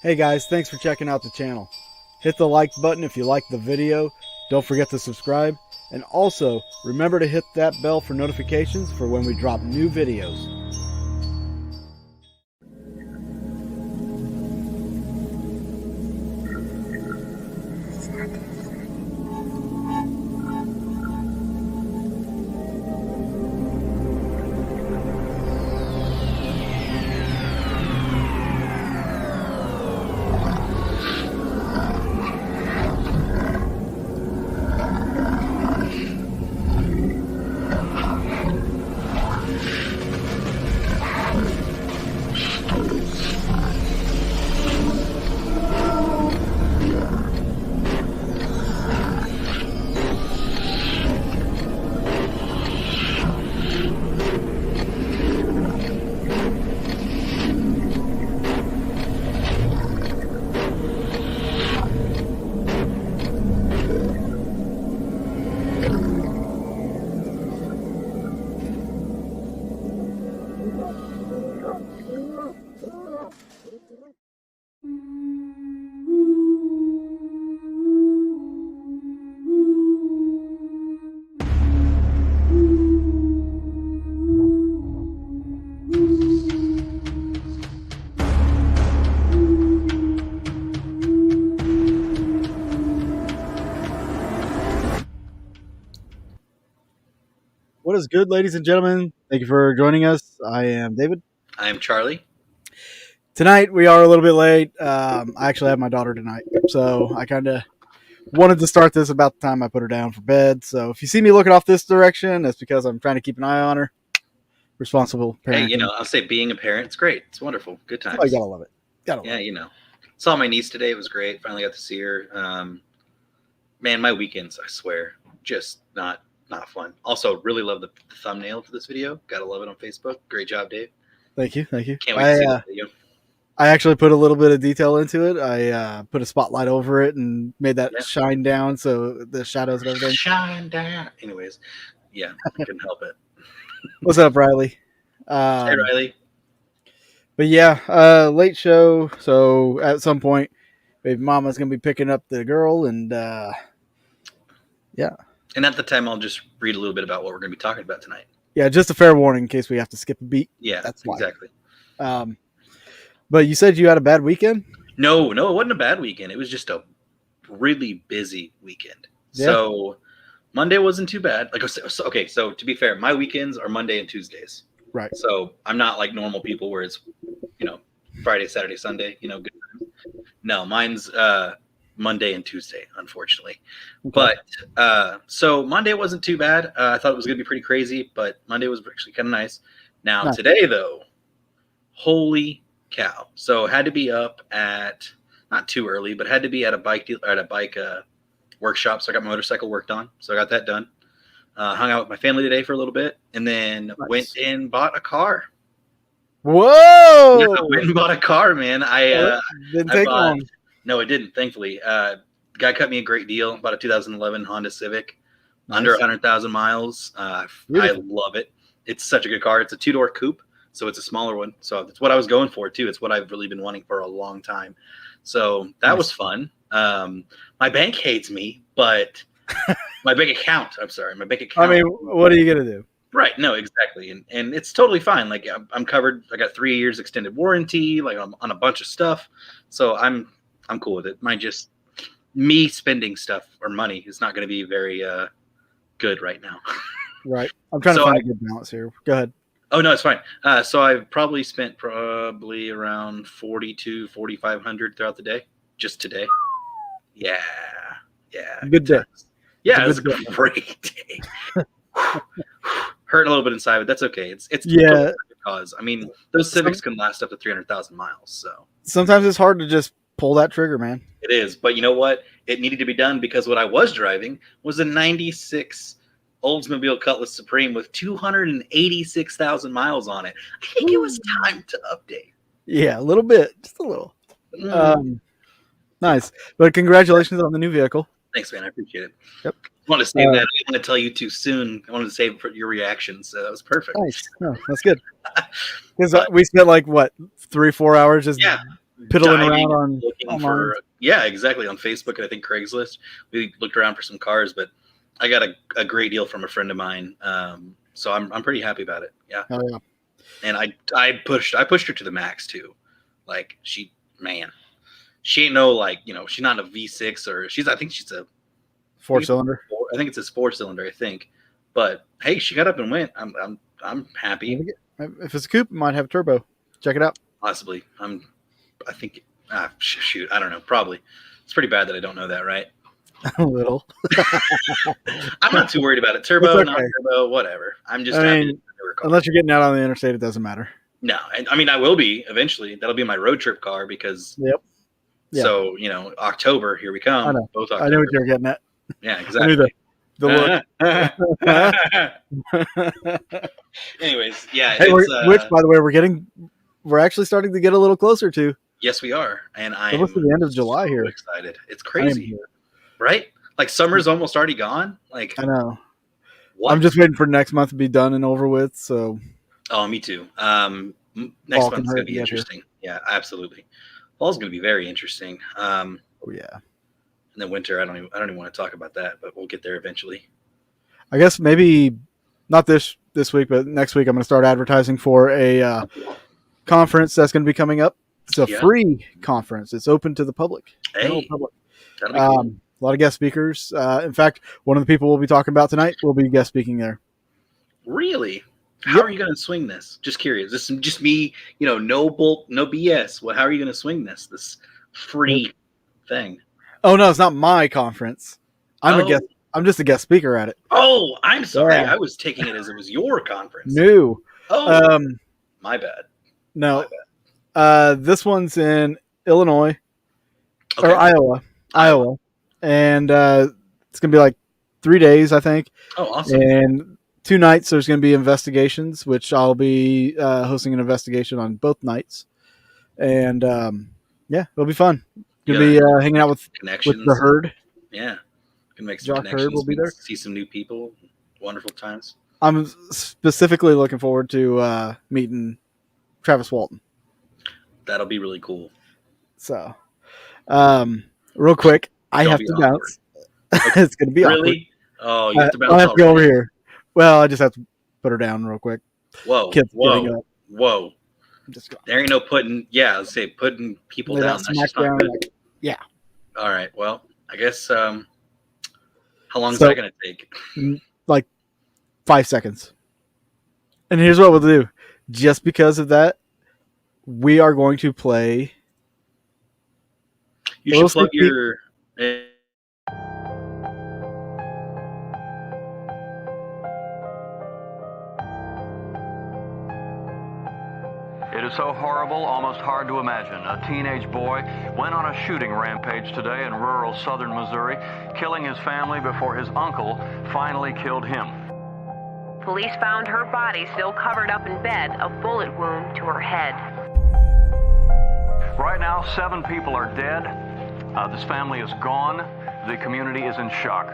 Hey guys, thanks for checking out the channel. Hit the like button if you liked the video. Don't forget to subscribe. And also, remember to hit that bell for notifications for when we drop new videos. What is good, ladies and gentlemen? Thank you for joining us. I am David. I am Charlie. Tonight we are a little bit late. I actually have my daughter tonight, so I kind of wanted to start this about the time I put her down for bed. So if you see me looking off this direction, that's because I'm trying to keep an eye on her. Responsible parenting. Hey, I'll say being a parent, it's great. It's wonderful. Good times. Oh, you gotta love it. Yeah, Saw my niece today. It was great. Finally got to see her. Man, my weekends, I swear, just not fun. Also, really love the thumbnail for this video. Gotta love it on Facebook. Great job, Dave. Thank you. Can't wait to see the video. I actually put a little bit of detail into it. I put a spotlight over it and made that shine down so the shadows and everything. Shine down. Anyways, yeah, I couldn't help it. What's up, Riley? Hey, Riley. But yeah, late show. So at some point, maybe Mama's gonna be picking up the girl, and yeah. And at the time, I'll just read a little bit about what we're going to be talking about tonight. Yeah, just a fair warning in case we have to skip a beat. Yeah, that's exactly. But you said you had a bad weekend? No, it wasn't a bad weekend. It was just a really busy weekend. Yeah. So Monday wasn't too bad. So to be fair, my weekends are Monday and Tuesdays. Right. So I'm not like normal people where it's, Friday, Saturday, Sunday, good times. No, mine's Monday and Tuesday, unfortunately. Okay. But so Monday wasn't too bad. I thought it was going to be pretty crazy, but Monday was actually kind of nice. Now today, though, holy cow! So had to be up at not too early, but had to be at a bike workshop. So I got my motorcycle worked on. So I got that done. Hung out with my family today for a little bit, and then went and bought a car. Whoa! Yeah, I went and bought a car, man. Didn't take long. No, it didn't, thankfully. Guy cut me a great deal. Bought a 2011 Honda Civic, under 100,000 miles. I love it. It's such a good car. It's a two-door coupe, so it's a smaller one. So that's what I was going for, too. It's what I've really been wanting for a long time. So that was fun. My bank hates me, but my bank account, my bank account. I mean, what are you going to do? Right. No, exactly. And it's totally fine. Like I'm covered. I got 3 years extended warranty, like I'm on a bunch of stuff. So I'm cool with it. Just me spending stuff or money is not going to be very good right now. Right. I'm trying to find a good balance here. Go ahead. Oh, no, it's fine. So I've probably spent around $4,500 throughout the day, just today. Yeah. Good day. Yeah, it was a great day. Hurt a little bit inside, but that's okay. It's cause. I mean, those Civics can last up to 300,000 miles. So sometimes it's hard to just pull that trigger, man. It is, but you know what? It needed to be done because what I was driving was a '96 Oldsmobile Cutlass Supreme with 286,000 miles on it. I think it was time to update. Yeah, a little bit, just a little. Nice, but congratulations on the new vehicle. Thanks, man. I appreciate it. Yep. I want to save that. I didn't want to tell you too soon. I wanted to save your reactions. So that was perfect. Nice. Oh, that's good. Because we spent 3-4 hours just piddling around diving, on looking online. for exactly, on Facebook and I think Craigslist. We looked around for some cars, but I got a great deal from a friend of mine, so I'm pretty happy about it. Yeah, Oh yeah. and I pushed her to the max too. Like she ain't no, like, she's not a V6, or I think she's a 4-cylinder. I think it's a 4-cylinder, I think. But hey, she got up and went. I'm happy. If it's a coupe, it might have turbo. Check it out. Possibly. I think shoot, I don't know. Probably. It's pretty bad that I don't know that, right? A little. I'm not too worried about it. Turbo, okay. not turbo, whatever. I'm just happy. Unless you're getting out on the interstate, it doesn't matter. No, I mean, I will be eventually. That'll be my road trip car because. Yep. Yeah. So October, here we come. I know. Both October. I knew what you were getting at. Yeah, exactly. The look. Anyways, yeah. Hey, which, by the way, we're actually starting to get a little closer to. Yes, we are, and I'm almost to the end of July here. Excited. It's crazy, right? Like summer's almost already gone. Like I know. What? I'm just waiting for next month to be done and over with. So. Oh, me too. Next month's gonna be interesting. Yeah, absolutely. Fall's gonna be very interesting. Oh yeah. And then winter, I don't even want to talk about that, but we'll get there eventually. I guess maybe not this week, but next week I'm going to start advertising for a conference that's going to be coming up. It's a free conference. It's open to the public. Hey, public. That'll be cool. A lot of guest speakers. In fact, one of the people we'll be talking about tonight will be guest speaking there. Really? How are you going to swing this? Just curious. This is just me, no bull, no BS. Well, how are you going to swing this free thing? Oh no, it's not my conference. I'm a guest. I'm just a guest speaker at it. Oh, I'm sorry. Yeah. I was taking it as it was your conference. No. Oh, my bad. No. My bad. This one's in Illinois or Iowa, and it's gonna be like 3 days, I think. Oh, awesome. And 2 nights there's gonna be investigations, which I'll be hosting an investigation on both nights, and it'll be fun. Gonna be hanging out with the herd. Yeah, can make some connections. Herd will be there. See some new people. Wonderful times. I'm specifically looking forward to meeting Travis Walton. That'll be really cool. So, real quick, I have to bounce. Okay. It's gonna be really. Awkward. Oh, you have to bounce. I'll have to go over here. Well, I just have to put her down real quick. Whoa! Whoa! There ain't no putting. Yeah, let's say putting people down. That's just not good. Yeah. All right. Well, I guess. How long is that going to take? Like 5 seconds. And here's what we'll do. Just because of that, we are going to play. You should plug your. It is so horrible, almost hard to imagine. A teenage boy went on a shooting rampage today in rural southern Missouri, killing his family before his uncle finally killed him. Police found her body still covered up in bed, a bullet wound to her head. Right now, 7 people are dead. This family is gone. The community is in shock.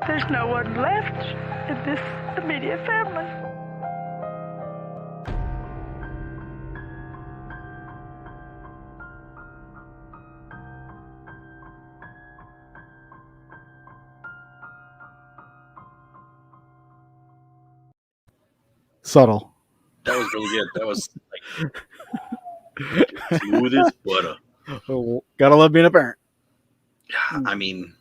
There's no one left in this immediate family. Subtle. That was really good. That was like smooth as butter. Oh, gotta love being a parent. I mean,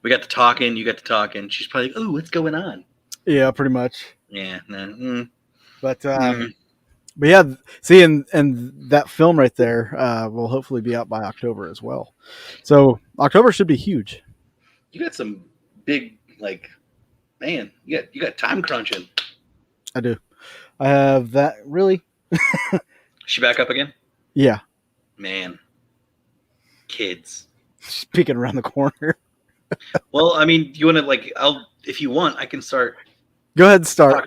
we got to talking. You got to talking. She's probably like, "Oh, what's going on?" Yeah, pretty much. Yeah. But yeah, see, and that film right there will hopefully be out by October as well. So October should be huge. You got some big, man. You got time crunching. I do. I have that. Really? She back up again? Yeah. Man. Kids. She's peeking around the corner. Well, I mean, you want to if you want, I can start. Go ahead and start.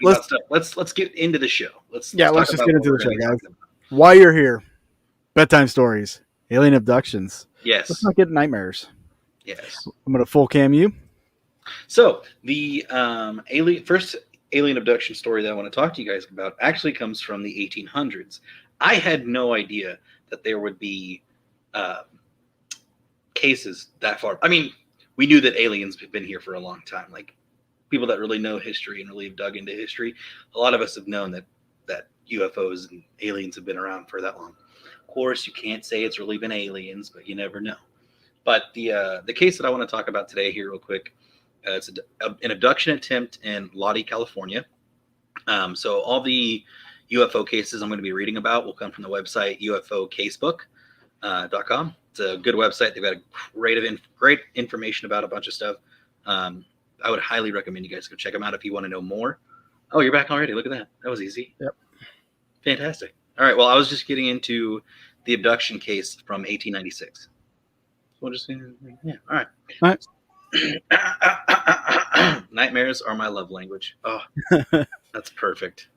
Let's get into the show. Let's just get into the show, guys. While you're here, bedtime stories, alien abductions. Yes. Let's not get nightmares. Yes. I'm going to full cam you. So the first alien abduction story that I want to talk to you guys about actually comes from the 1800s. I had no idea that there would be cases that far. I mean, we knew that aliens have been here for a long time. Like people that really know history and really have dug into history, a lot of us have known that UFOs and aliens have been around for that long. Of course, you can't say it's really been aliens, but you never know. But the case that I want to talk about today here real quick, it's an abduction attempt in Lottie, California. So all the UFO cases I'm going to be reading about will come from the website ufocasebook.com. It's a good website. They've got great information about a bunch of stuff. I would highly recommend you guys go check them out if you want to know more. Oh, you're back already. Look at that. That was easy. Yep. Fantastic. All right. Well, I was just getting into the abduction case from 1896. We'll just, yeah. All right. Nightmares are my love language. Oh, that's perfect.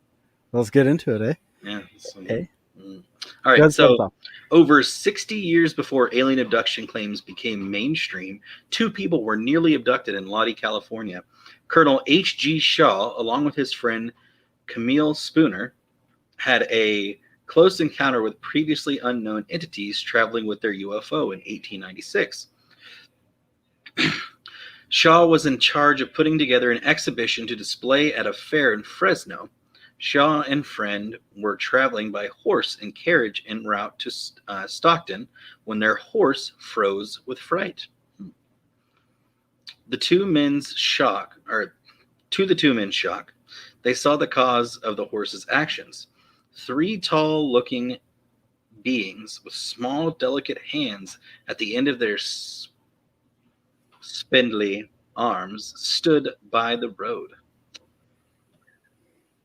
Let's get into it, eh? Yeah. Okay. All right. So, over 60 years before alien abduction claims became mainstream, 2 people were nearly abducted in Lottie, California. Colonel H.G. Shaw, along with his friend Camille Spooner, had a close encounter with previously unknown entities traveling with their UFO in 1896. Shaw was in charge of putting together an exhibition to display at a fair in Fresno. Shaw and friend were traveling by horse and carriage en route to Stockton when their horse froze with fright. To the 2 men's shock, they saw the cause of the horse's actions. 3 tall-looking beings with small, delicate hands at the end of their spindly arms stood by the road.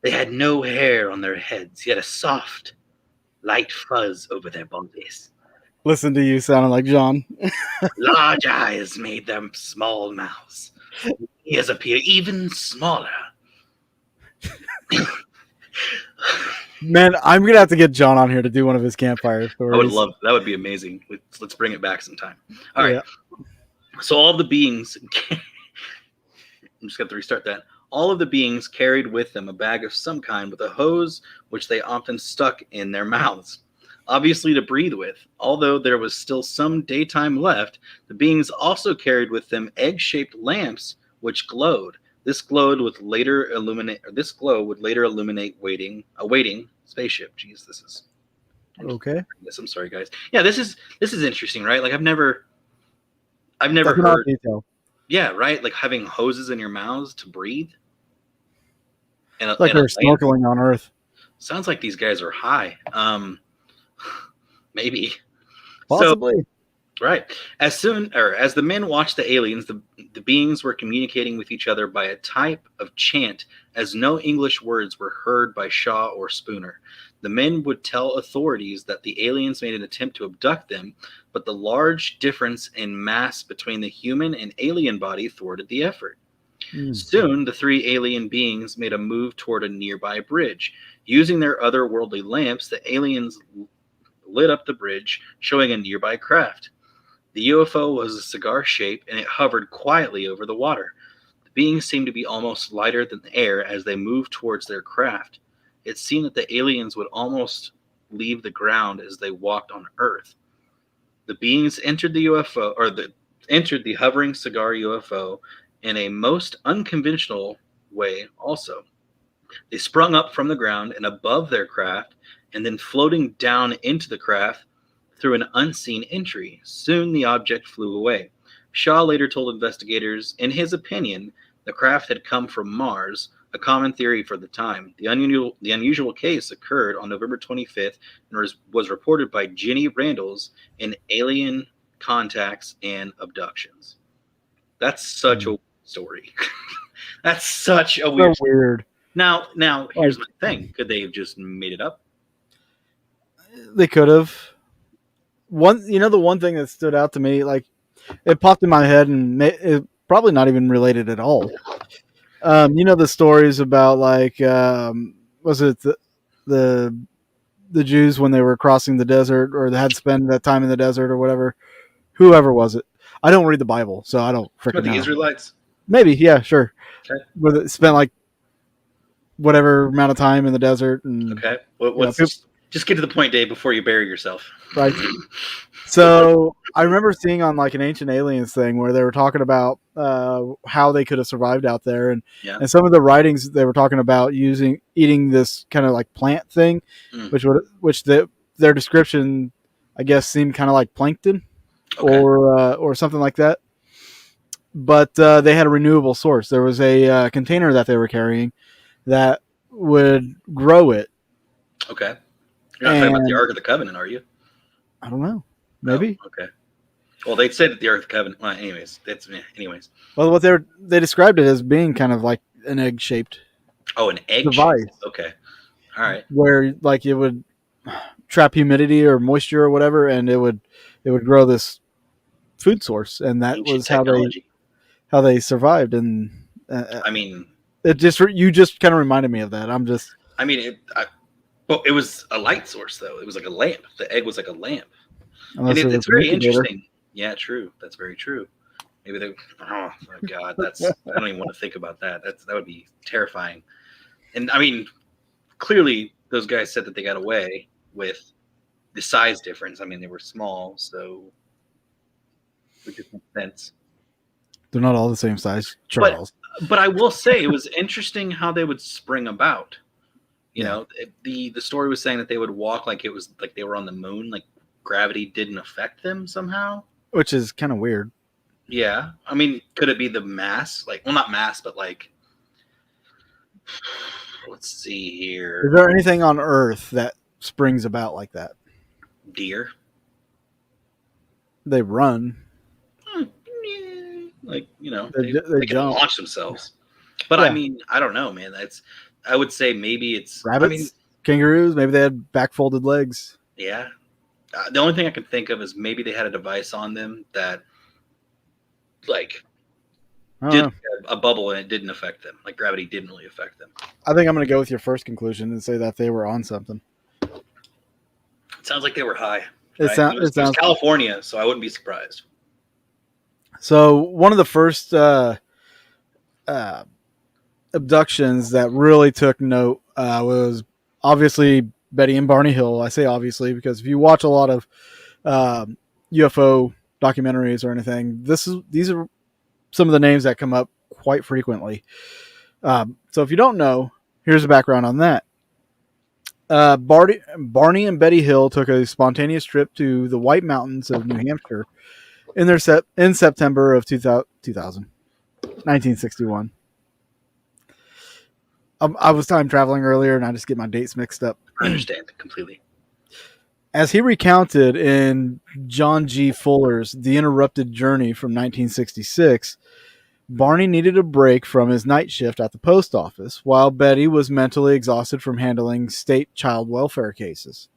They had no hair on their heads, yet a soft, light fuzz over their bodies. Listen to you sounding like John. Large eyes made them small mouths. Ears appear even smaller. Man, I'm gonna have to get John on here to do one of his campfire stories. I would love that. Would be amazing. Let's bring it back sometime. All right. Yeah. So all of the beings, I'm just going to restart that. All of the beings carried with them a bag of some kind with a hose, which they often stuck in their mouths, obviously to breathe with. Although there was still some daytime left, the beings also carried with them egg-shaped lamps, which glowed. This glow would later illuminate a waiting spaceship. Jeez, this is okay. Yes, I'm sorry, guys. Yeah, this is interesting, right? Like I've never heard. Yeah, right. Like having hoses in your mouths to breathe. And like they're snorkeling on Earth. Sounds like these guys are high. Maybe. Possibly. So, right. As the men watched the aliens, the beings were communicating with each other by a type of chant, as no English words were heard by Shaw or Spooner. The men would tell authorities that the aliens made an attempt to abduct them, but the large difference in mass between the human and alien body thwarted the effort. Soon, the 3 alien beings made a move toward a nearby bridge. Using their otherworldly lamps, the aliens lit up the bridge, showing a nearby craft. The UFO was a cigar shape, and it hovered quietly over the water. The beings seemed to be almost lighter than the air as they moved towards their craft. It seemed that the aliens would almost leave the ground as they walked on Earth. The beings entered the hovering cigar UFO in a most unconventional way also. They sprung up from the ground and above their craft, and then floating down into the craft through an unseen entry. Soon the object flew away. Shaw later told investigators, in his opinion, the craft had come from Mars, a common theory for the time. The unusual case occurred on November 25th and was reported by Jenny Randalls in Alien Contacts and Abductions. That's such a story. That's such a weird so weird. Now, here's my thing. Could they have just made it up? They could have. The one thing that stood out to me, like it popped in my head, and it probably not even related at all. The stories about like, was it the Jews when they were crossing the desert, or they had to spend that time in the desert, or whatever? Whoever was it? I don't read the Bible, so I don't freaking know. The Israelites? Maybe, yeah, sure. Okay. But it spent like whatever amount of time in the desert, and okay. Just get to the point, Dave, before you bury yourself. Right. So I remember seeing on like an Ancient Aliens thing where they were talking about how they could have survived out there, and some of the writings they were talking about eating this kind of like plant thing, which their description, I guess, seemed kind of like plankton or something like that. But they had a renewable source. There was a container that they were carrying that would grow it. Okay. You're not talking about the Ark of the Covenant, are you? I don't know. Maybe. Oh, okay. Well, they said that the Ark of the Covenant. Well, anyways. Well, what they described it as being kind of like an egg-shaped. Oh, an egg device. Okay. All right. Where like it would trap humidity or moisture or whatever, and it would grow this food source, and that Ancient was technology. how they survived. And I mean, you just kind of reminded me of that. But it was a light source, though. It was like a lamp. The egg was like a lamp. Unless and it's very incubator. interesting. Yeah, true. That's very true. Maybe they. Oh my God, I don't even want to think about that. That would be terrifying. And I mean, clearly those guys said that they got away with the size difference. I mean, they were small, so it just makes sense. They're not all the same size, Charles. But I will say it was interesting how they would spring about. You know, the story was saying that they would walk like it was like they were on the moon, like gravity didn't affect them somehow. Which is kind of weird. Yeah. I mean, could it be the mass? Like, well, not mass, but like, let's see here. Is there anything on Earth that springs about like that? Deer. They run. Like, you know, they can jump. launch themselves. But I mean, I don't know, man. I would say maybe it's rabbits, kangaroos. Maybe they had back-folded legs. Yeah. The only thing I can think of is maybe they had a device on them that, like, did a bubble and it didn't affect them. Like gravity didn't really affect them. I think I'm going to go with your first conclusion and say that they were on something. It sounds like they were high. It sounds California, so I wouldn't be surprised. So one of the first abductions that really took note was obviously Betty and Barney Hill. I say obviously because if you watch a lot of UFO documentaries or anything, these are some of the names that come up quite frequently. So if you don't know, here's a background on that. Barney and Betty Hill took a spontaneous trip to the White Mountains of New Hampshire in September of 1961. I was time traveling earlier, and I just get my dates mixed up. I understand completely. As he recounted in John G. Fuller's The Interrupted Journey from 1966, Barney needed a break from his night shift at the post office, while Betty was mentally exhausted from handling state child welfare cases.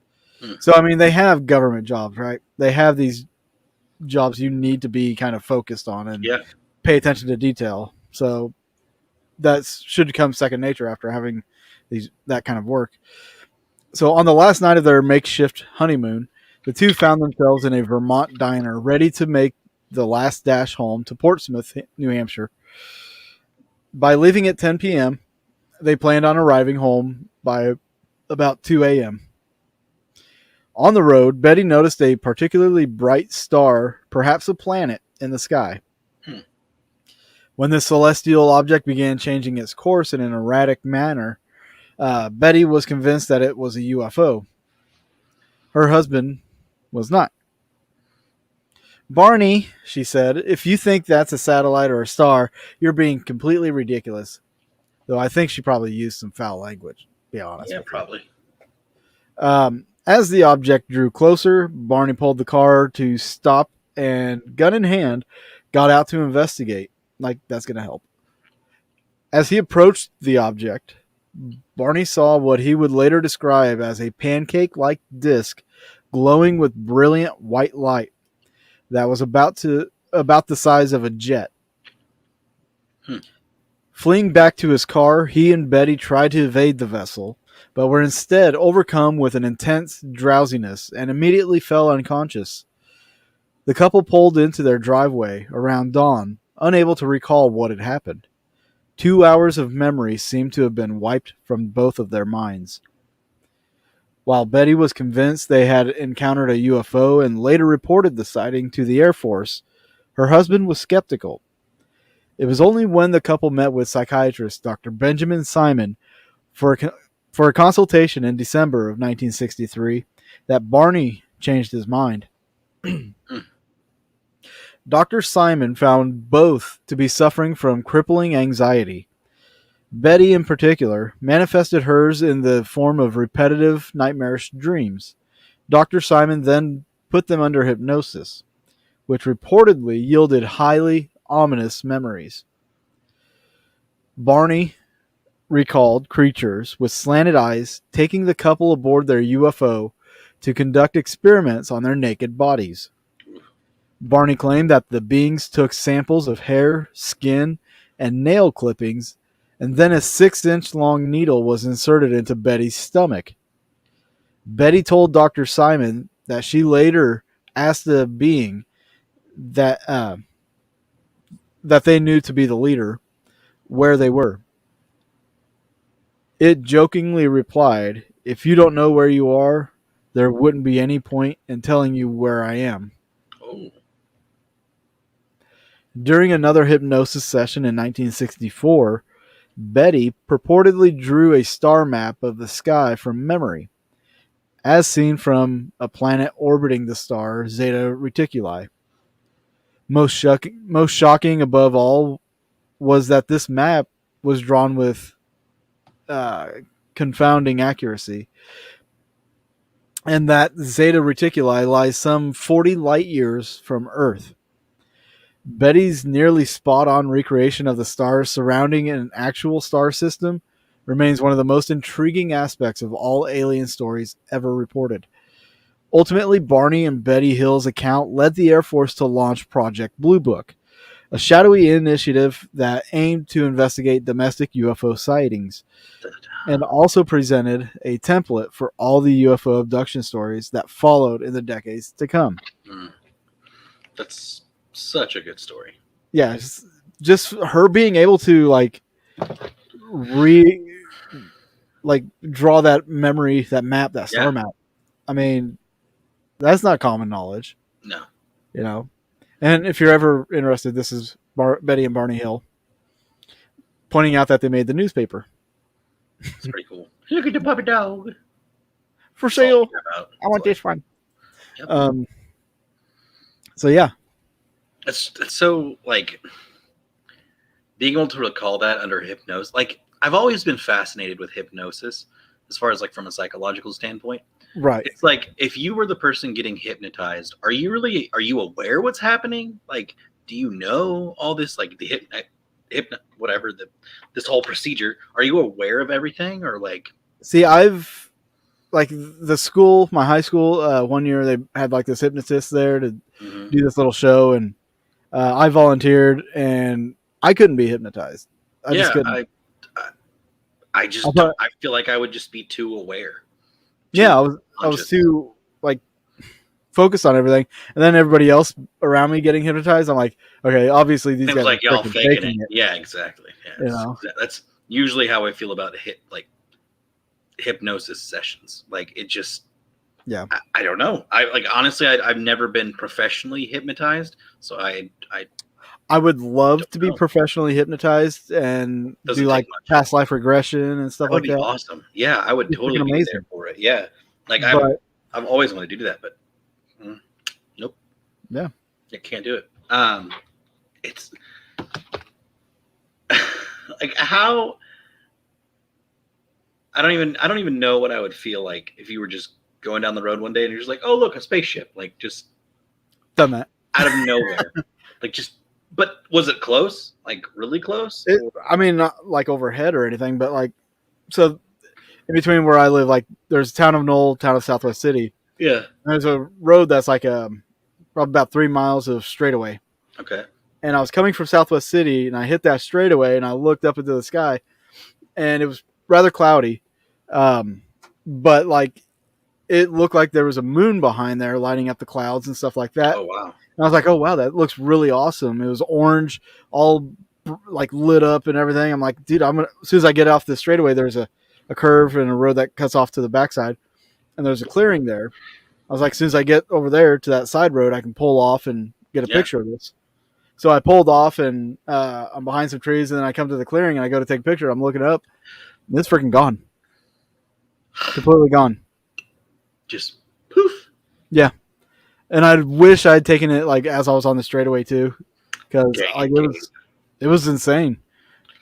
So, I mean, they have government jobs, right? They have these jobs you need to be kind of focused on and pay attention to detail. So that should come second nature after having that kind of work. So on the last night of their makeshift honeymoon, the two found themselves in a Vermont diner, ready to make the last dash home to Portsmouth, New Hampshire. By leaving at 10 p.m., they planned on arriving home by about 2 a.m. On the road, Betty noticed a particularly bright star, perhaps a planet, in the sky. When the celestial object began changing its course in an erratic manner, Betty was convinced that it was a UFO. Her husband was not. Barney, she said, if you think that's a satellite or a star, you're being completely ridiculous. Though I think she probably used some foul language, to be honest. Yeah, probably. As the object drew closer, Barney pulled the car to stop and, gun in hand, got out to investigate. Like, that's going to help. As he approached the object, Barney saw what he would later describe as a pancake-like disc glowing with brilliant white light that was about the size of a jet. Fleeing back to his car, he and Betty tried to evade the vessel, but were instead overcome with an intense drowsiness and immediately fell unconscious. The couple pulled into their driveway around dawn, unable to recall what had happened. 2 hours of memory seemed to have been wiped from both of their minds. While Betty was convinced they had encountered a UFO and later reported the sighting to the Air Force, her husband was skeptical. It was only when the couple met with psychiatrist Dr. Benjamin Simon for a consultation in December of 1963 that Barney changed his mind. Dr. Simon found both to be suffering from crippling anxiety. Betty, in particular, manifested hers in the form of repetitive, nightmarish dreams. Dr. Simon then put them under hypnosis, which reportedly yielded highly ominous memories. Barney recalled creatures with slanted eyes taking the couple aboard their UFO to conduct experiments on their naked bodies. Barney claimed that the beings took samples of hair, skin, and nail clippings, and then a 6-inch long needle was inserted into Betty's stomach. Betty told Dr. Simon that she later asked the being that they knew to be the leader where they were. It jokingly replied, "If you don't know where you are, there wouldn't be any point in telling you where I am." Oh. During another hypnosis session in 1964, Betty purportedly drew a star map of the sky from memory, as seen from a planet orbiting the star Zeta Reticuli. Most shocking above all was that this map was drawn with confounding accuracy, and that Zeta Reticuli lies some 40 light years from Earth. Betty's nearly spot-on recreation of the stars surrounding an actual star system remains one of the most intriguing aspects of all alien stories ever reported. Ultimately, Barney and Betty Hill's account led the Air Force to launch Project Blue Book, a shadowy initiative that aimed to investigate domestic UFO sightings, and also presented a template for all the UFO abduction stories that followed in the decades to come. That's such a good story. Yeah, just her being able to draw that memory, that map, that star map. I mean, that's not common knowledge. No. You know? And if you're ever interested, this is Betty and Barney Hill pointing out that they made the newspaper. It's pretty cool. Look at the puppy dog. For sale. I want this one. Yep. So, yeah. It's so, being able to recall that under hypnosis. I've always been fascinated with hypnosis as far as, from a psychological standpoint. Right. It's if you were the person getting hypnotized, are you aware what's happening? Do you know all this, this whole procedure? Are you aware of everything, or See, I've the school, my high school, one year they had this hypnotist there to do this little show, and I volunteered, and I couldn't be hypnotized. I just couldn't. I feel like I would just be too aware. I was too focused on everything, and then everybody else around me getting hypnotized. I'm like, okay, obviously these guys are y'all faking it. it. Yeah, exactly. Yeah, that's usually how I feel about hypnosis sessions. It just, I don't know. Honestly, I've never been professionally hypnotized, so I would love to be professionally hypnotized and do past life regression and stuff like that. That would be awesome. Yeah, I would totally be there for it. Yeah, I've always wanted to do that, but nope. Yeah, I can't do it. It's how I don't even know what I would feel like if you were just going down the road one day and you're just like, oh look, a spaceship, just done that out of nowhere, But was it close? Really close? I mean, not overhead or anything, but so in between where I live, there's town of Knoll, town of Southwest City. Yeah. And there's a road that's probably about 3 miles of straightaway. Okay. And I was coming from Southwest City, and I hit that straightaway, and I looked up into the sky, and it was rather cloudy, but it looked like there was a moon behind there lighting up the clouds and stuff like that. Oh wow. And I was like, oh, wow, that looks really awesome. It was orange, all lit up and everything. I'm like, dude, as soon as I get off the straightaway, there's a curve and a road that cuts off to the backside. and there's a clearing there. I was like, as soon as I get over there to that side road, I can pull off and get a picture of this. So I pulled off, and I'm behind some trees, and then I come to the clearing, and I go to take a picture. I'm looking up, and it's freaking gone. Completely gone. Just poof. Yeah. And I wish I'd taken it like as I was on the straightaway too, because like it was insane.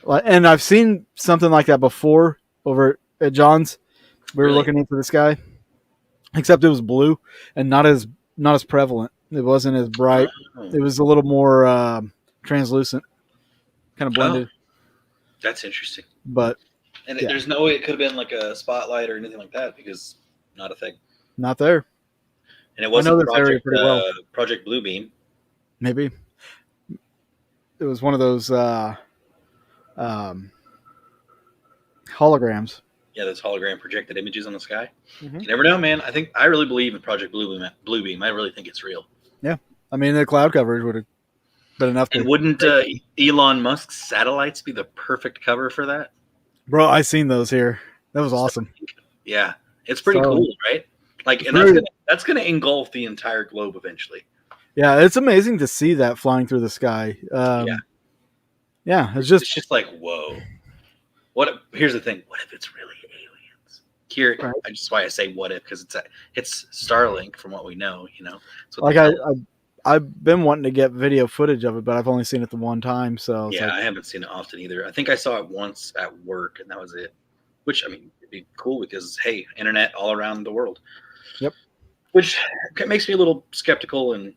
Like, and I've seen something like that before over at John's. We were looking into the sky, except it was blue and not as prevalent. It wasn't as bright. It was a little more translucent, kind of blended. That's interesting. But there's no way it could have been like a spotlight or anything like that because not a thing. Not there. And it wasn't Project Bluebeam. Maybe it was one of those holograms. Yeah, those hologram projected images on the sky. Mm-hmm. You never know, man. I really believe in Project Bluebeam. I really think it's real. Yeah, I mean the cloud coverage would have been enough. And wouldn't Elon Musk's satellites be the perfect cover for that? Bro, I seen those here. That was awesome. Yeah, it's pretty cool, right? Like, and that's gonna engulf the entire globe eventually. Yeah, it's amazing to see that flying through the sky. Yeah, it's just like whoa. Here's the thing. What if it's really aliens? Here, right. That's why I say what if, because it's Starlink from what we know. You know, like I've been wanting to get video footage of it, but I've only seen it the one time. So yeah, I haven't seen it often either. I think I saw it once at work, and that was it. Which, I mean, it'd be cool because hey, internet all around the world. Yep. Which makes me a little skeptical and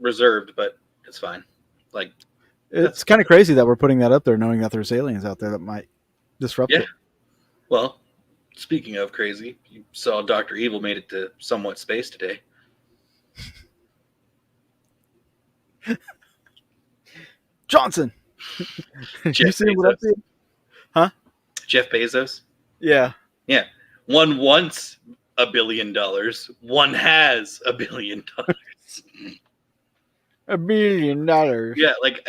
reserved, but it's fine. Like, it's kind of crazy that we're putting that up there, knowing that there's aliens out there that might disrupt it. Well, speaking of crazy, you saw Dr. Evil made it to somewhat space today. Johnson. You see what I did? Huh? Jeff Bezos? Yeah. Yeah. One wants $1 billion. One has $1 billion. $1 billion. Yeah, like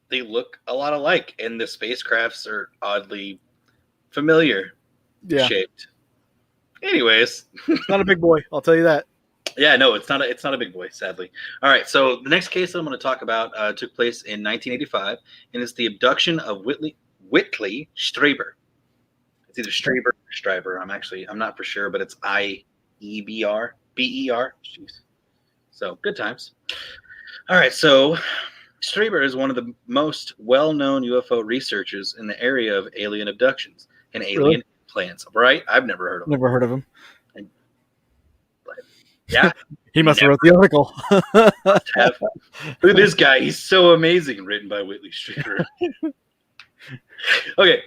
they look a lot alike, and the spacecrafts are oddly familiar shaped. Anyways, not a big boy, I'll tell you that. Yeah, no, it's not a big boy, sadly. All right, so the next case I'm going to talk about took place in 1985, and it's the abduction of Whitley Strieber. It's either Strieber or Stryber. I'm not for sure, but it's I-E-B-R, B-E-R. Jeez. So good times. All right, so Strieber is one of the most well-known UFO researchers in the area of alien abductions and alien implants. Right? I've never heard of him. Never heard of him. Yeah. He must have wrote the article. Must have. Look at this guy. He's so amazing. Written by Whitley Strieber. Okay.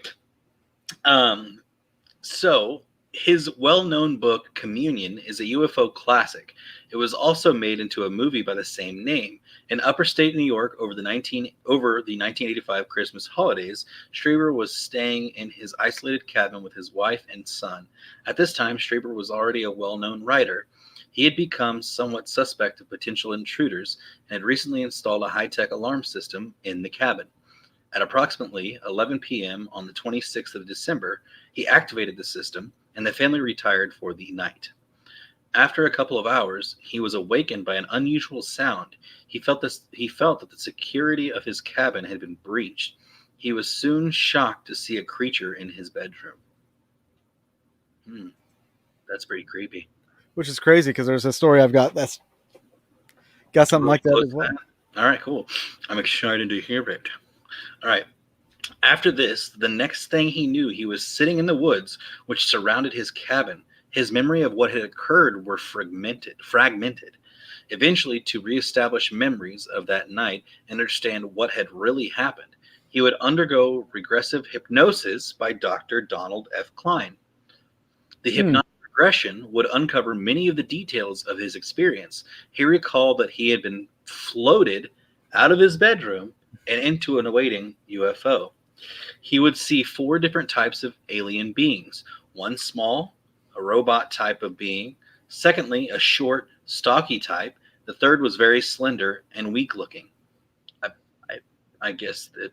So his well-known book, Communion, is a UFO classic. It was also made into a movie by the same name. In upstate New York over the 1985 Christmas holidays, Strieber was staying in his isolated cabin with his wife and son. At this time, Strieber was already a well-known writer. He had become somewhat suspect of potential intruders and had recently installed a high-tech alarm system in the cabin. At approximately 11 p.m. on the 26th of December, he activated the system, and the family retired for the night. After a couple of hours, he was awakened by an unusual sound. He felt that the security of his cabin had been breached. He was soon shocked to see a creature in his bedroom. That's pretty creepy. Which is crazy because there's a story I've got that's got something like that as well. All right, cool. I'm excited to hear it. All right. After this, the next thing he knew, he was sitting in the woods which surrounded his cabin. His memory of what had occurred were fragmented. Eventually, to reestablish memories of that night and understand what had really happened, he would undergo regressive hypnosis by Dr. Donald F. Klein. The hypnotic regression would uncover many of the details of his experience. He recalled that he had been floated out of his bedroom and into an awaiting UFO. He would see 4 different types of alien beings. One small, a robot type of being. Secondly, a short, stocky type. The third was very slender and weak looking. I guess that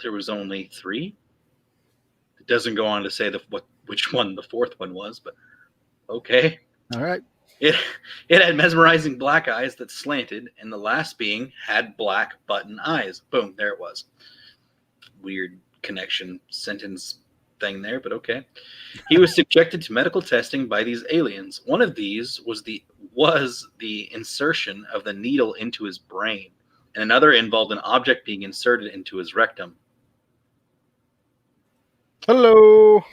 there was only 3. It doesn't go on to say which one the 4th one was, but Okay. All right. It had mesmerizing black eyes that slanted, and the last being had black button eyes. Boom, there it was. Weird connection sentence thing there, but okay. He was subjected to medical testing by these aliens. One of these was the insertion of the needle into his brain, and another involved an object being inserted into his rectum. Hello.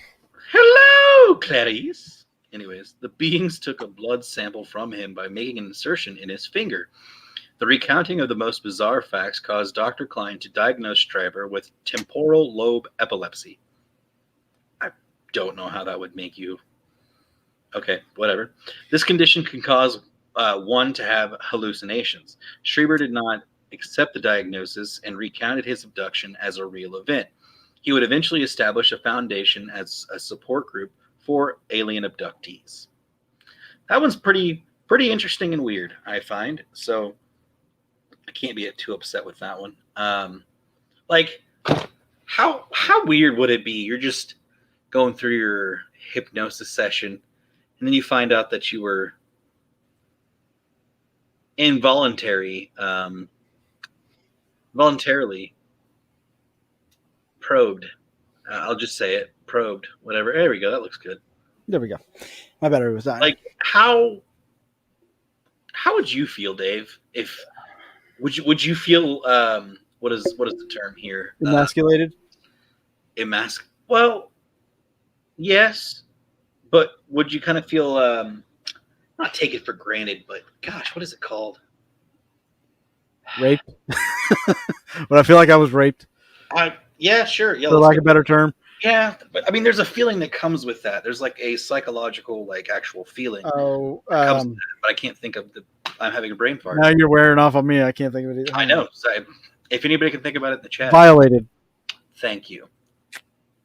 Hello, Clarice. Anyways, the beings took a blood sample from him by making an insertion in his finger. The recounting of the most bizarre facts caused Dr. Klein to diagnose Stryber with temporal lobe epilepsy. I don't know how that would make you. Okay, whatever. This condition can cause one to have hallucinations. Stryber did not accept the diagnosis and recounted his abduction as a real event. He would eventually establish a foundation as a support group for alien abductees. That one's pretty interesting and weird, I find. So I can't be too upset with that one. Like, how weird would it be? You're just going through your hypnosis session, and then you find out that you were voluntarily probed. I'll just say it. Probed. Whatever. There we go. That looks good. There we go. My battery was dying. Like, how would you feel, Dave? If would you feel what is the term here? Emasculated? Well, yes, but would you kind of feel not take it for granted, but gosh, what is it called? Raped? But I feel like I was raped. Yeah, sure. Yeah, for lack of a better term. Yeah, but I mean, there's a feeling that comes with that. There's like a psychological, like actual feeling. Oh, that comes with that, but I can't think of I'm having a brain fart. Now you're wearing off on me. I can't think of it either. I know. So if anybody can think about it in the chat. Violated. Thank you.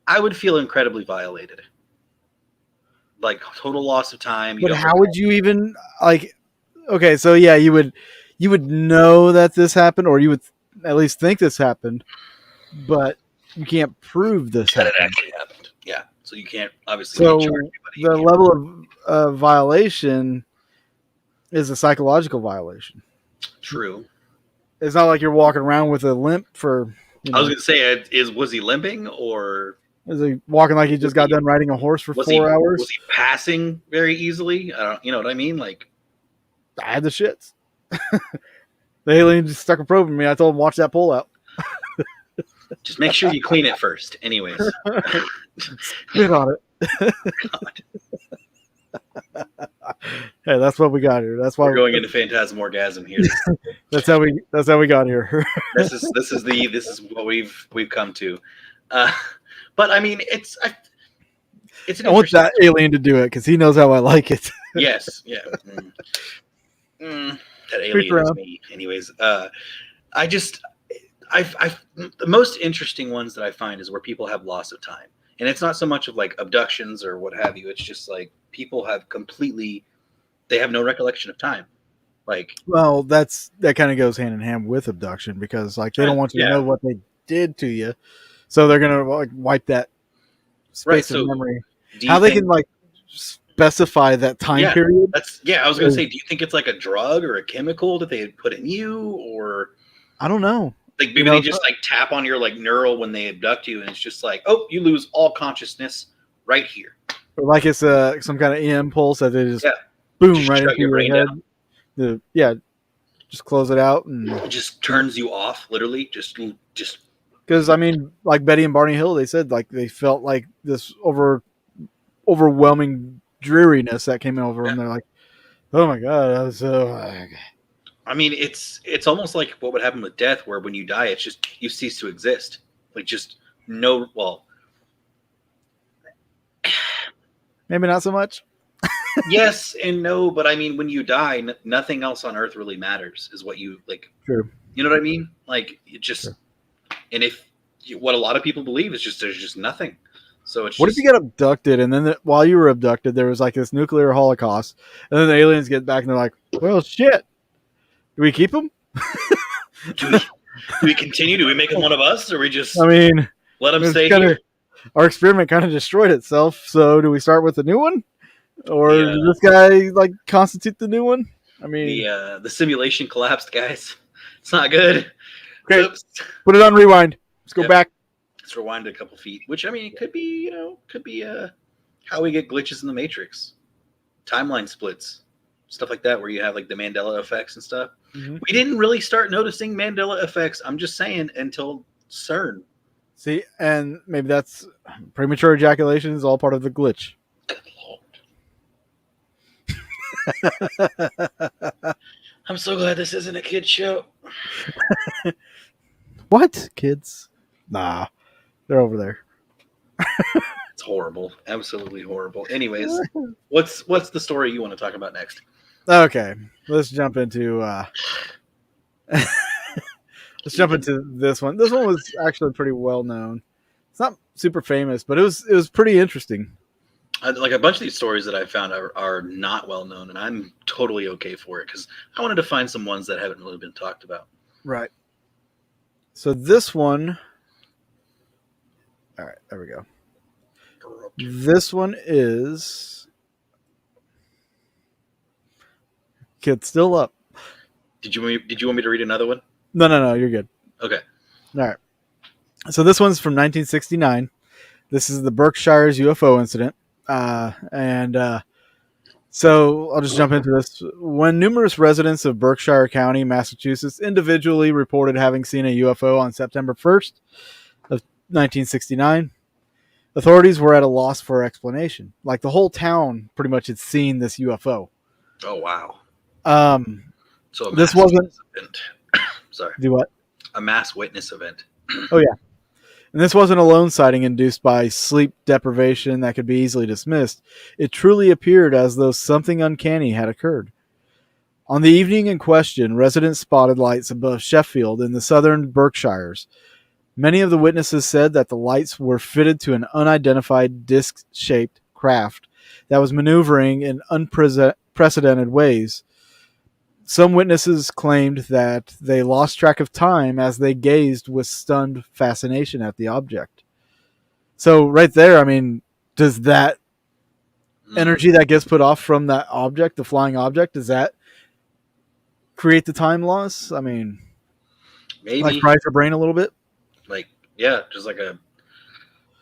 I would feel incredibly violated. Like total loss of time. But how would you even like? Okay, so yeah, you would know that this happened, or you would at least think this happened, but you can't prove this that happened. it actually happened. Yeah, so you can't obviously. So charge the level of violation is a psychological violation. True. It's not like you're walking around with a limp for. I was going to say, was he limping or? Is he walking like he just got done riding a horse for 4 hours? Was he passing very easily? You know what I mean? Like, I had the shits. The alien just stuck a probe in me. I told him, watch that pull out. just make sure you clean it first. Anyways. Spit on it. Hey, that's what we got here. That's why we're going into phantasmorgasm here. That's how we got here. this is what we've come to. But I mean, I want that alien to do it because he knows how I like it. Yes, yeah. That alien is me. Anyways, the most interesting ones that I find is where people have loss of time, and it's not so much of like abductions or what have you. It's just like people have they have no recollection of time. Like, well, that kind of goes hand in hand with abduction because like they don't want you to know what they did to you. So they're gonna like wipe that space of memory. How they can like specify that time period? I was gonna say, do you think it's like a drug or a chemical that they had put in you, or I don't know. Like maybe they just like tap on your like neural when they abduct you, and it's just like, oh, you lose all consciousness right here. Or like it's some kind of EM pulse that they just boom just right into your head. Just close it out and it just turns you off. Literally, just. Because, I mean, like Betty and Barney Hill, they said like they felt like this overwhelming dreariness that came over them. They're like, oh my God. I was so... I mean, it's almost like what would happen with death, where when you die, it's just you cease to exist. Like just no... Well... Maybe not so much. Yes and no, but I mean, when you die, nothing else on Earth really matters, is what you, like... True. You know what I mean? Like, it just... Sure. And what a lot of people believe is just there's just nothing. So it's what if you get abducted and then while you were abducted there was like this nuclear holocaust and then the aliens get back and they're like, well, shit, do we keep them? do we continue? Do we make him one of us, or we just? I mean, let him stay here. Our experiment kind of destroyed itself. So do we start with a new one? Or The, did this guy like constitute the new one? I mean, the simulation collapsed, guys. It's not good. okay, Oops. put it on rewind. Let's go Yep. back. Let's rewind a couple feet. Which I mean, it could be how we get glitches in the Matrix, timeline splits, stuff like that, where you have like the Mandela effects and stuff. Mm-hmm. We didn't really start noticing Mandela effects. I'm just saying until CERN. See, and maybe that's premature ejaculation is all part of the glitch. Good Lord. I'm so glad this isn't a kid show. What kids? Nah, they're over there. It's horrible, absolutely horrible. Anyways, what's the story you want to talk about next? Okay, let's jump into this one. This one was actually pretty well known. It's not super famous, but it was pretty interesting. Like a bunch of these stories that I found are not well known, and I'm totally okay for it because I wanted to find some ones that haven't really been talked about. Right. So this one, all right, there we go. This one is kid's still up. Did you want me to read another one? No, you're good. Okay. All right. So this one's from 1969. This is the Berkshire's UFO incident. So I'll just jump into this. When numerous residents of Berkshire County, Massachusetts, individually reported having seen a UFO on September 1st of 1969, authorities were at a loss for explanation. Like the whole town pretty much had seen this UFO. Oh, wow. So this wasn't... event. Sorry. Do what? A mass witness event. Oh, yeah. And this wasn't a lone sighting induced by sleep deprivation that could be easily dismissed. It truly appeared as though something uncanny had occurred. On the evening in question, residents spotted lights above Sheffield in the southern Berkshires. Many of the witnesses said that the lights were fitted to an unidentified disc-shaped craft that was maneuvering in unprecedented ways. Some witnesses claimed that they lost track of time as they gazed with stunned fascination at the object. So right there, I mean, does that energy that gets put off from that object, the flying object, does that create the time loss? I mean, maybe like fries your brain a little bit. Like, yeah,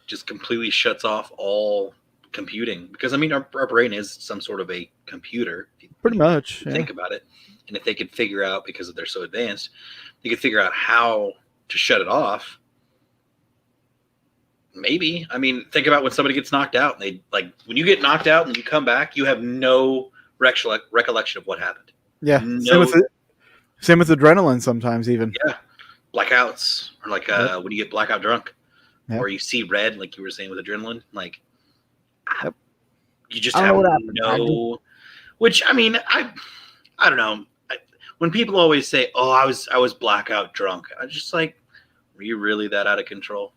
just completely shuts off all computing because I mean our brain is some sort of a computer. Pretty much. Think about it. And if they could figure out, because they're so advanced, they could figure out how to shut it off. Maybe. I mean, think about when somebody gets knocked out. And they like when you get knocked out and you come back, you have no recollection of what happened. Yeah. No, same with adrenaline sometimes even. Yeah. Blackouts or like when you get blackout drunk or you see red, like you were saying with adrenaline, like you just have no. Which I mean, I don't know. When people always say, "Oh, I was blackout drunk," I'm just like, "Were you really that out of control?"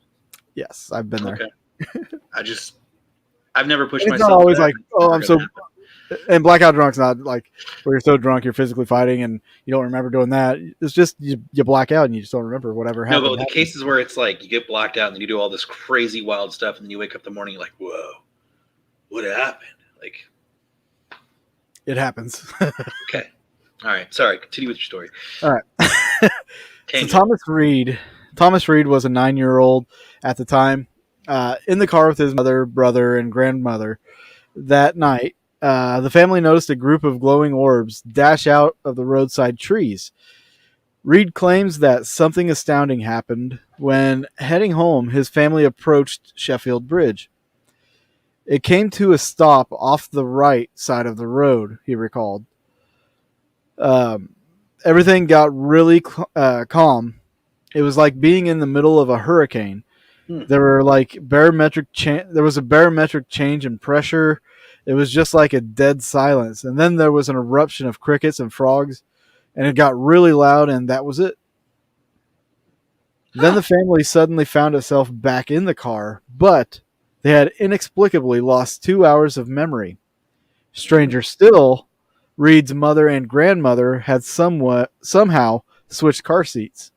Yes, I've been there. Okay. I've never pushed it's myself. Not always like, "Oh, I'm so." And blackout drunk's not like where you're so drunk you're physically fighting and you don't remember doing that. It's just you black out and you just don't remember whatever happened. No, but the cases where it's like you get blacked out and then you do all this crazy wild stuff and then you wake up in the morning you're like, "Whoa, what happened?" Like, it happens. Okay. All right. Sorry. Continue with your story. All right. So Thomas Reed was a 9-year-old at the time in the car with his mother, brother, and grandmother. That night, the family noticed a group of glowing orbs dash out of the roadside trees. Reed claims that something astounding happened when heading home, his family approached Sheffield Bridge. It came to a stop off the right side of the road, he recalled. Everything got really calm. It was like being in the middle of a hurricane. There were like there was a barometric change in pressure. It was just like a dead silence. And then there was an eruption of crickets and frogs, and it got really loud, and that was it. Then the family suddenly found itself back in the car, but they had inexplicably lost 2 hours of memory. Stranger still, Reed's mother and grandmother had somehow switched car seats.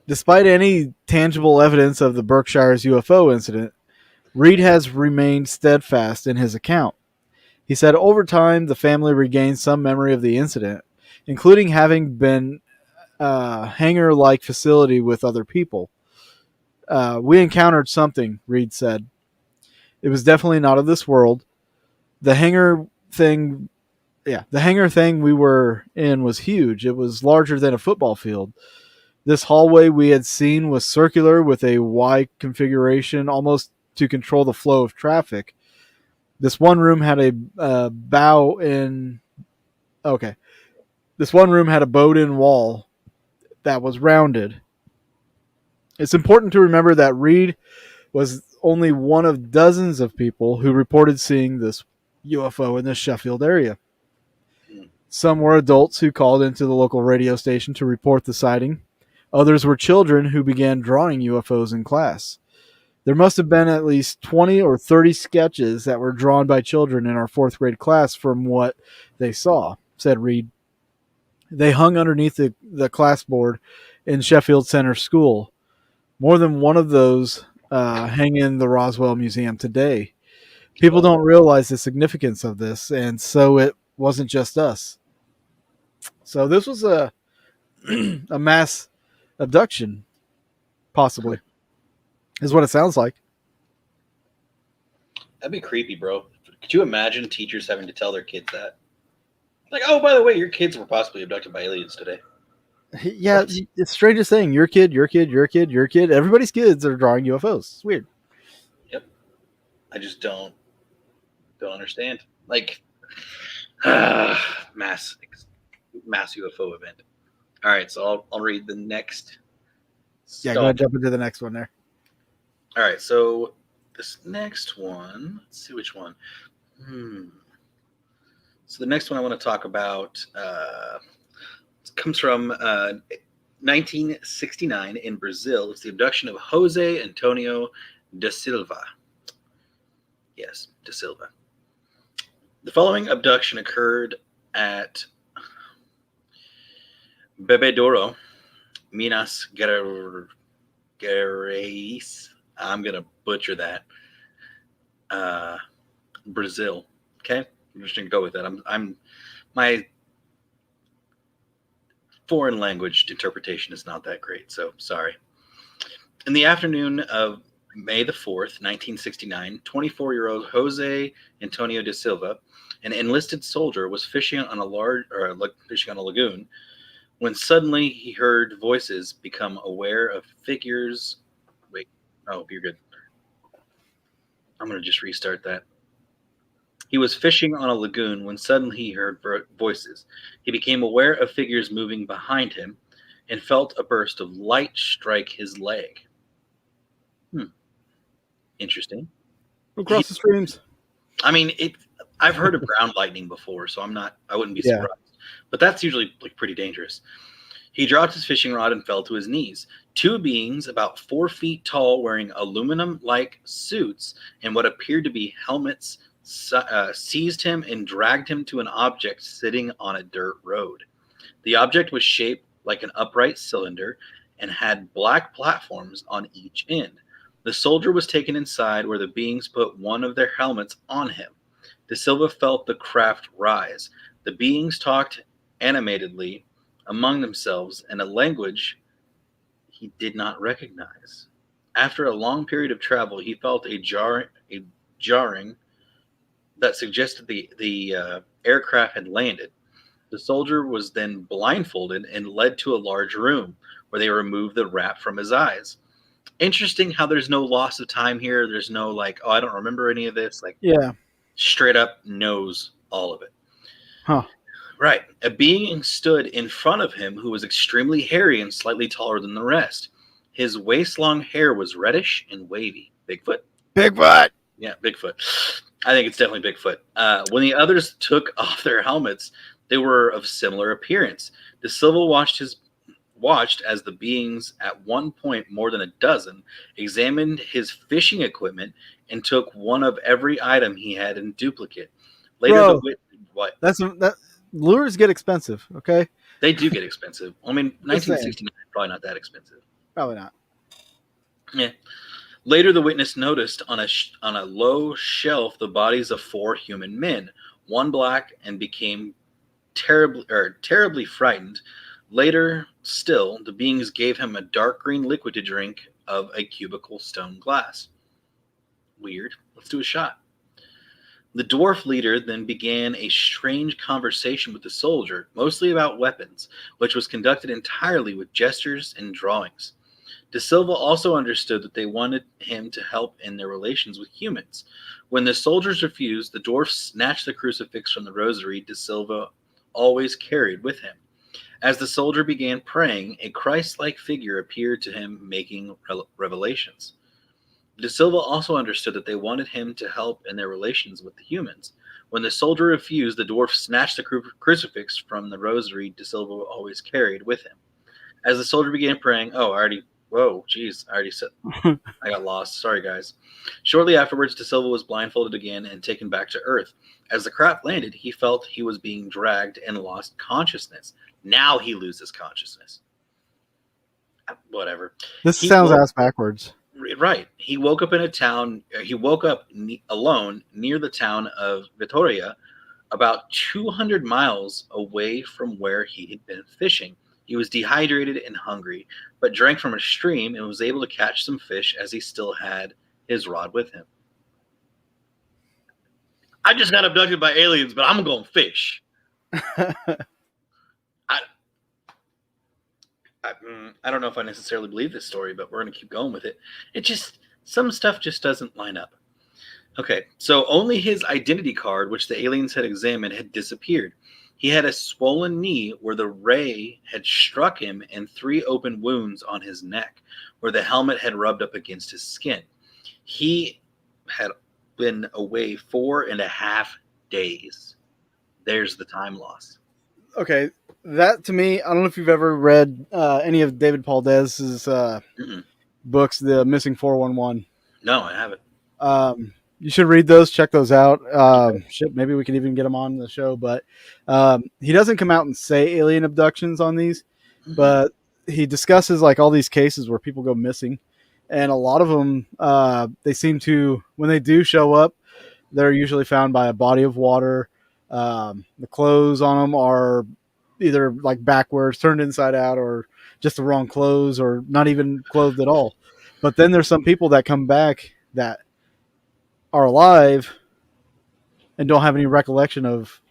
Despite any tangible evidence of the Berkshire's UFO incident, Reed has remained steadfast in his account. He said over time the family regained some memory of the incident, including having been hangar-like facility with other people. We encountered something, Reed said. It was definitely not of this world. The hangar thing, the hangar thing we were in was huge. It was larger than a football field. This hallway we had seen was circular with a Y configuration, almost to control the flow of traffic. This one room had a bow in. Okay. This one room had a bowed in wall that was rounded. It's important to remember that Reed was only one of dozens of people who reported seeing this UFO in the Sheffield area. Some were adults who called into the local radio station to report the sighting. Others were children who began drawing UFOs in class. There must have been at least 20 or 30 sketches that were drawn by children in our fourth grade class from what they saw, said Reed. They hung underneath the class board in Sheffield Center School. More than one of those hang in the Roswell Museum today. People don't realize the significance of this, and so it wasn't just us. So this was a mass abduction, possibly, is what it sounds like. That'd be creepy, bro. Could you imagine teachers having to tell their kids that? Like, oh, by the way, your kids were possibly abducted by aliens today. Yeah, it's the strangest thing. Your kid, your kid, your kid, your kid. Everybody's kids are drawing UFOs. It's weird. Yep. I just don't understand. Like, mass UFO event. All right, so I'll read the next. Yeah, go ahead, jump into the next one there. All right, so this next one, let's see which one. So the next one I want to talk about comes from 1969 in Brazil. It's the abduction of Jose Antonio da Silva. Yes, da Silva. The following abduction occurred at Bebedouro, Minas Gerais. I'm going to butcher that. Brazil. Okay? I'm just going to go with that. I'm my foreign language interpretation is not that great, so sorry. In the afternoon of May the 4th, 1969, 24-year-old Jose Antonio da Silva, an enlisted soldier, was fishing on a lagoon when suddenly he heard voices, become aware of figures. Wait, oh, you're good. I'm going to just restart that. He was fishing on a lagoon when suddenly he heard voices. He became aware of figures moving behind him and felt a burst of light strike his leg. Interesting. Across the streams. I mean, I've heard of ground lightning before, so I wouldn't be surprised. But that's usually like pretty dangerous. He dropped his fishing rod and fell to his knees. Two beings about 4 feet tall, wearing aluminum-like suits and what appeared to be helmets, seized him and dragged him to an object sitting on a dirt road. The object was shaped like an upright cylinder and had black platforms on each end. The soldier was taken inside, where the beings put one of their helmets on him. Da Silva felt the craft rise. The beings talked animatedly among themselves in a language he did not recognize. After a long period of travel, he felt a jarring that suggested the aircraft had landed. The soldier was then blindfolded and led to a large room where they removed the wrap from his eyes. Interesting how there's no loss of time here. There's no like, oh, I don't remember any of this. Like, yeah, straight up knows all of it. Huh. Right. A being stood in front of him who was extremely hairy and slightly taller than the rest. His waist-long hair was reddish and wavy. Bigfoot? Bigfoot. Yeah, Bigfoot. I think it's definitely Bigfoot. When the others took off their helmets, they were of similar appearance. Da Silva watched as the beings, at one point more than a dozen, examined his fishing equipment and took one of every item he had in duplicate. Later, what? Lures get expensive, okay? They do get expensive. I mean, 1969 probably not that expensive. Probably not. Yeah. Later, the witness noticed on a low shelf the bodies of 4 human men, one black, and became terribly frightened. Later still, the beings gave him a dark green liquid to drink of a cubical stone glass. Weird. Let's do a shot. The dwarf leader then began a strange conversation with the soldier, mostly about weapons, which was conducted entirely with gestures and drawings. De Silva also understood that they wanted him to help in their relations with humans. When the soldiers refused, the dwarf snatched the crucifix from the rosary De Silva always carried with him. As the soldier began praying, a Christ-like figure appeared to him making revelations. De Silva also understood that they wanted him to help in their relations with the humans. When the soldier refused, the dwarf snatched the crucifix from the rosary De Silva always carried with him. As the soldier began praying, I already said, I got lost. Sorry, guys. Shortly afterwards, De Silva was blindfolded again and taken back to Earth. As the craft landed, he felt he was being dragged and lost consciousness. Now he loses consciousness. Whatever. This sounds ass backwards. Right. He woke up in a town. He woke up alone near the town of Vitoria, about 200 miles away from where he had been fishing. He was dehydrated and hungry, but drank from a stream and was able to catch some fish as he still had his rod with him. I just got abducted by aliens, but I'm going to fish. I don't know if I necessarily believe this story, but we're going to keep going with it. Some stuff just doesn't line up. Okay, so only his identity card, which the aliens had examined, had disappeared. He had a swollen knee where the ray had struck him and 3 open wounds on his neck where the helmet had rubbed up against his skin. He had been away 4.5 days. There's the time loss. Okay, that to me, I don't know if you've ever read any of David Paul Dez's books, The Missing 411. No, I haven't. You should read those, check those out. Maybe we could even get him on the show, but he doesn't come out and say alien abductions on these, but he discusses like all these cases where people go missing, and a lot of them, they seem to, when they do show up, they're usually found by a body of water. The clothes on them are either like backwards, turned inside out, or just the wrong clothes, or not even clothed at all. But then there's some people that come back that are alive and don't have any recollection of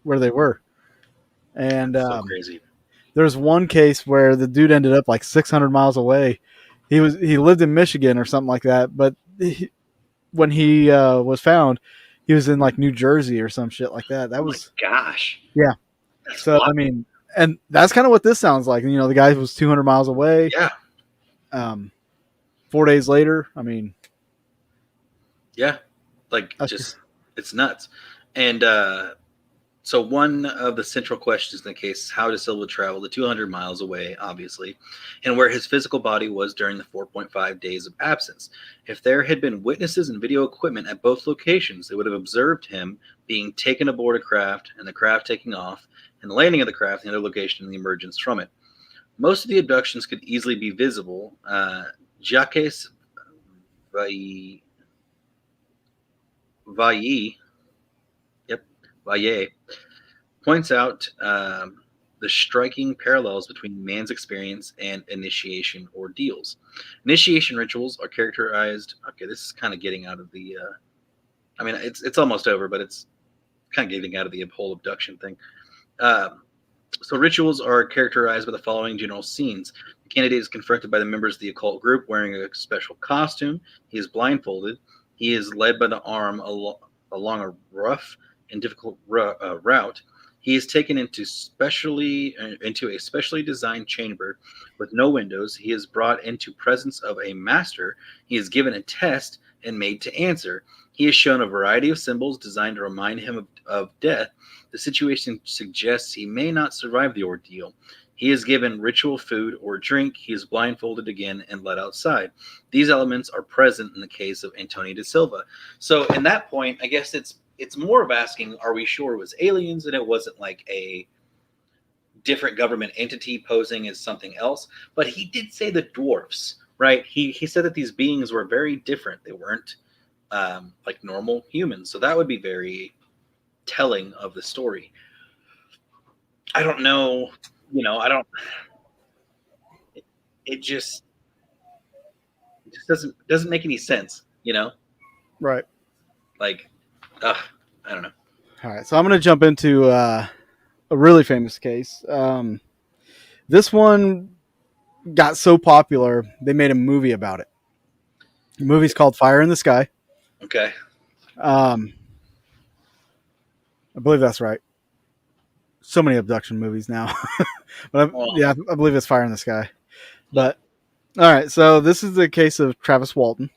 where they were. And so crazy. There's one case where the dude ended up like 600 miles away. He lived in Michigan or something like that, but when he was found, he was in like New Jersey or some shit like that. That was, my gosh. Yeah. That's so wild. I mean, and that's kind of what this sounds like. You know, the guy was 200 miles away. Yeah. 4 days later, I mean, yeah, like it's nuts. And so one of the central questions in the case is how De Silva traveled the 200 miles away, obviously, and where his physical body was during the 4.5 days of absence. If there had been witnesses and video equipment at both locations, they would have observed him being taken aboard a craft and the craft taking off and the landing of the craft in the other location and the emergence from it. Most of the abductions could easily be visible. Jacques Valle points out the striking parallels between man's experience and initiation ordeals. Initiation rituals are characterized. Okay, this is kind of getting out of the. I mean, it's almost over, but it's kind of getting out of the whole abduction thing. So rituals are characterized by the following general scenes. The candidate is confronted by the members of the occult group wearing a special costume. He is blindfolded. He is led by the arm along a rough and difficult route. He is taken into a specially designed chamber with no windows. He is brought into presence of a master. He is given a test and made to answer. He is shown a variety of symbols designed to remind him of death. The situation suggests he may not survive the ordeal. He is given ritual food or drink. He is blindfolded again and led outside. These elements are present in the case of Antonio de Silva. So in that point, I guess it's more of asking, are we sure it was aliens and it wasn't like a different government entity posing as something else? But he did say the dwarfs right? He said that these beings were very different. They weren't like normal humans. So that would be very telling of the story. I don't know, I don't. It just doesn't make any sense, Right. like, I don't know. All right. So I'm going to jump into a really famous case. This one got so popular, they made a movie about it. The movie's called Fire in the Sky. Okay. I believe that's right. So many abduction movies now. But I believe it's Fire in the Sky. But all right, so this is the case of Travis Walton.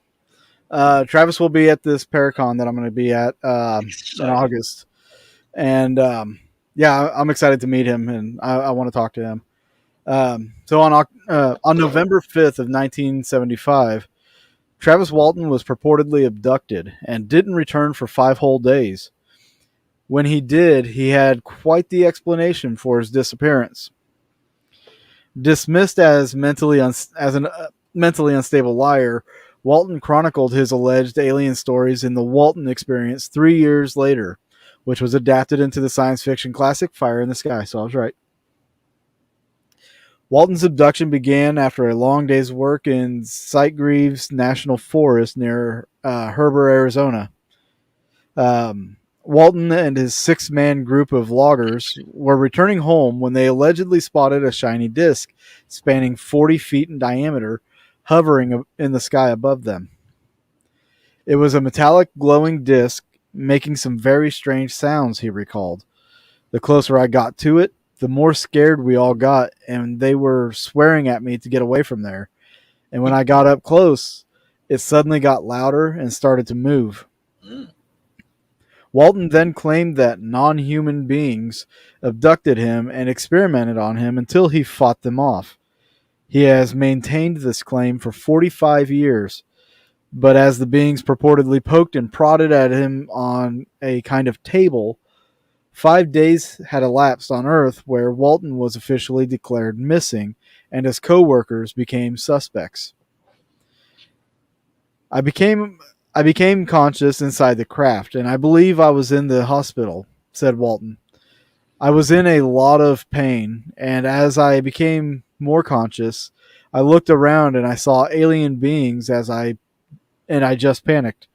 Travis will be at this Paracon that I'm going to be at in August, and I'm excited to meet him, and I want to talk to him. So on November 5th of 1975, Travis Walton was purportedly abducted and didn't return for 5 whole days. When he did, he had quite the explanation for his disappearance. Dismissed as mentally unstable liar, Walton chronicled his alleged alien stories in The Walton Experience 3 years later, which was adapted into the science fiction classic Fire in the Sky. So I was right. Walton's abduction began after a long day's work in Sightings National Forest near Heber, Arizona. Walton and his 6-man group of loggers were returning home when they allegedly spotted a shiny disc spanning 40 feet in diameter, hovering in the sky above them. It was a metallic glowing disc making some very strange sounds, he recalled. The closer I got to it, the more scared we all got, and they were swearing at me to get away from there. And when I got up close, it suddenly got louder and started to move. Walton then claimed that non-human beings abducted him and experimented on him until he fought them off. He has maintained this claim for 45 years, but as the beings purportedly poked and prodded at him on a kind of table, 5 days had elapsed on Earth where Walton was officially declared missing, and his co-workers became suspects. I became conscious inside the craft, and I believe I was in the hospital, said Walton. I was in a lot of pain, and as I became more conscious, I looked around and I saw alien beings and I just panicked.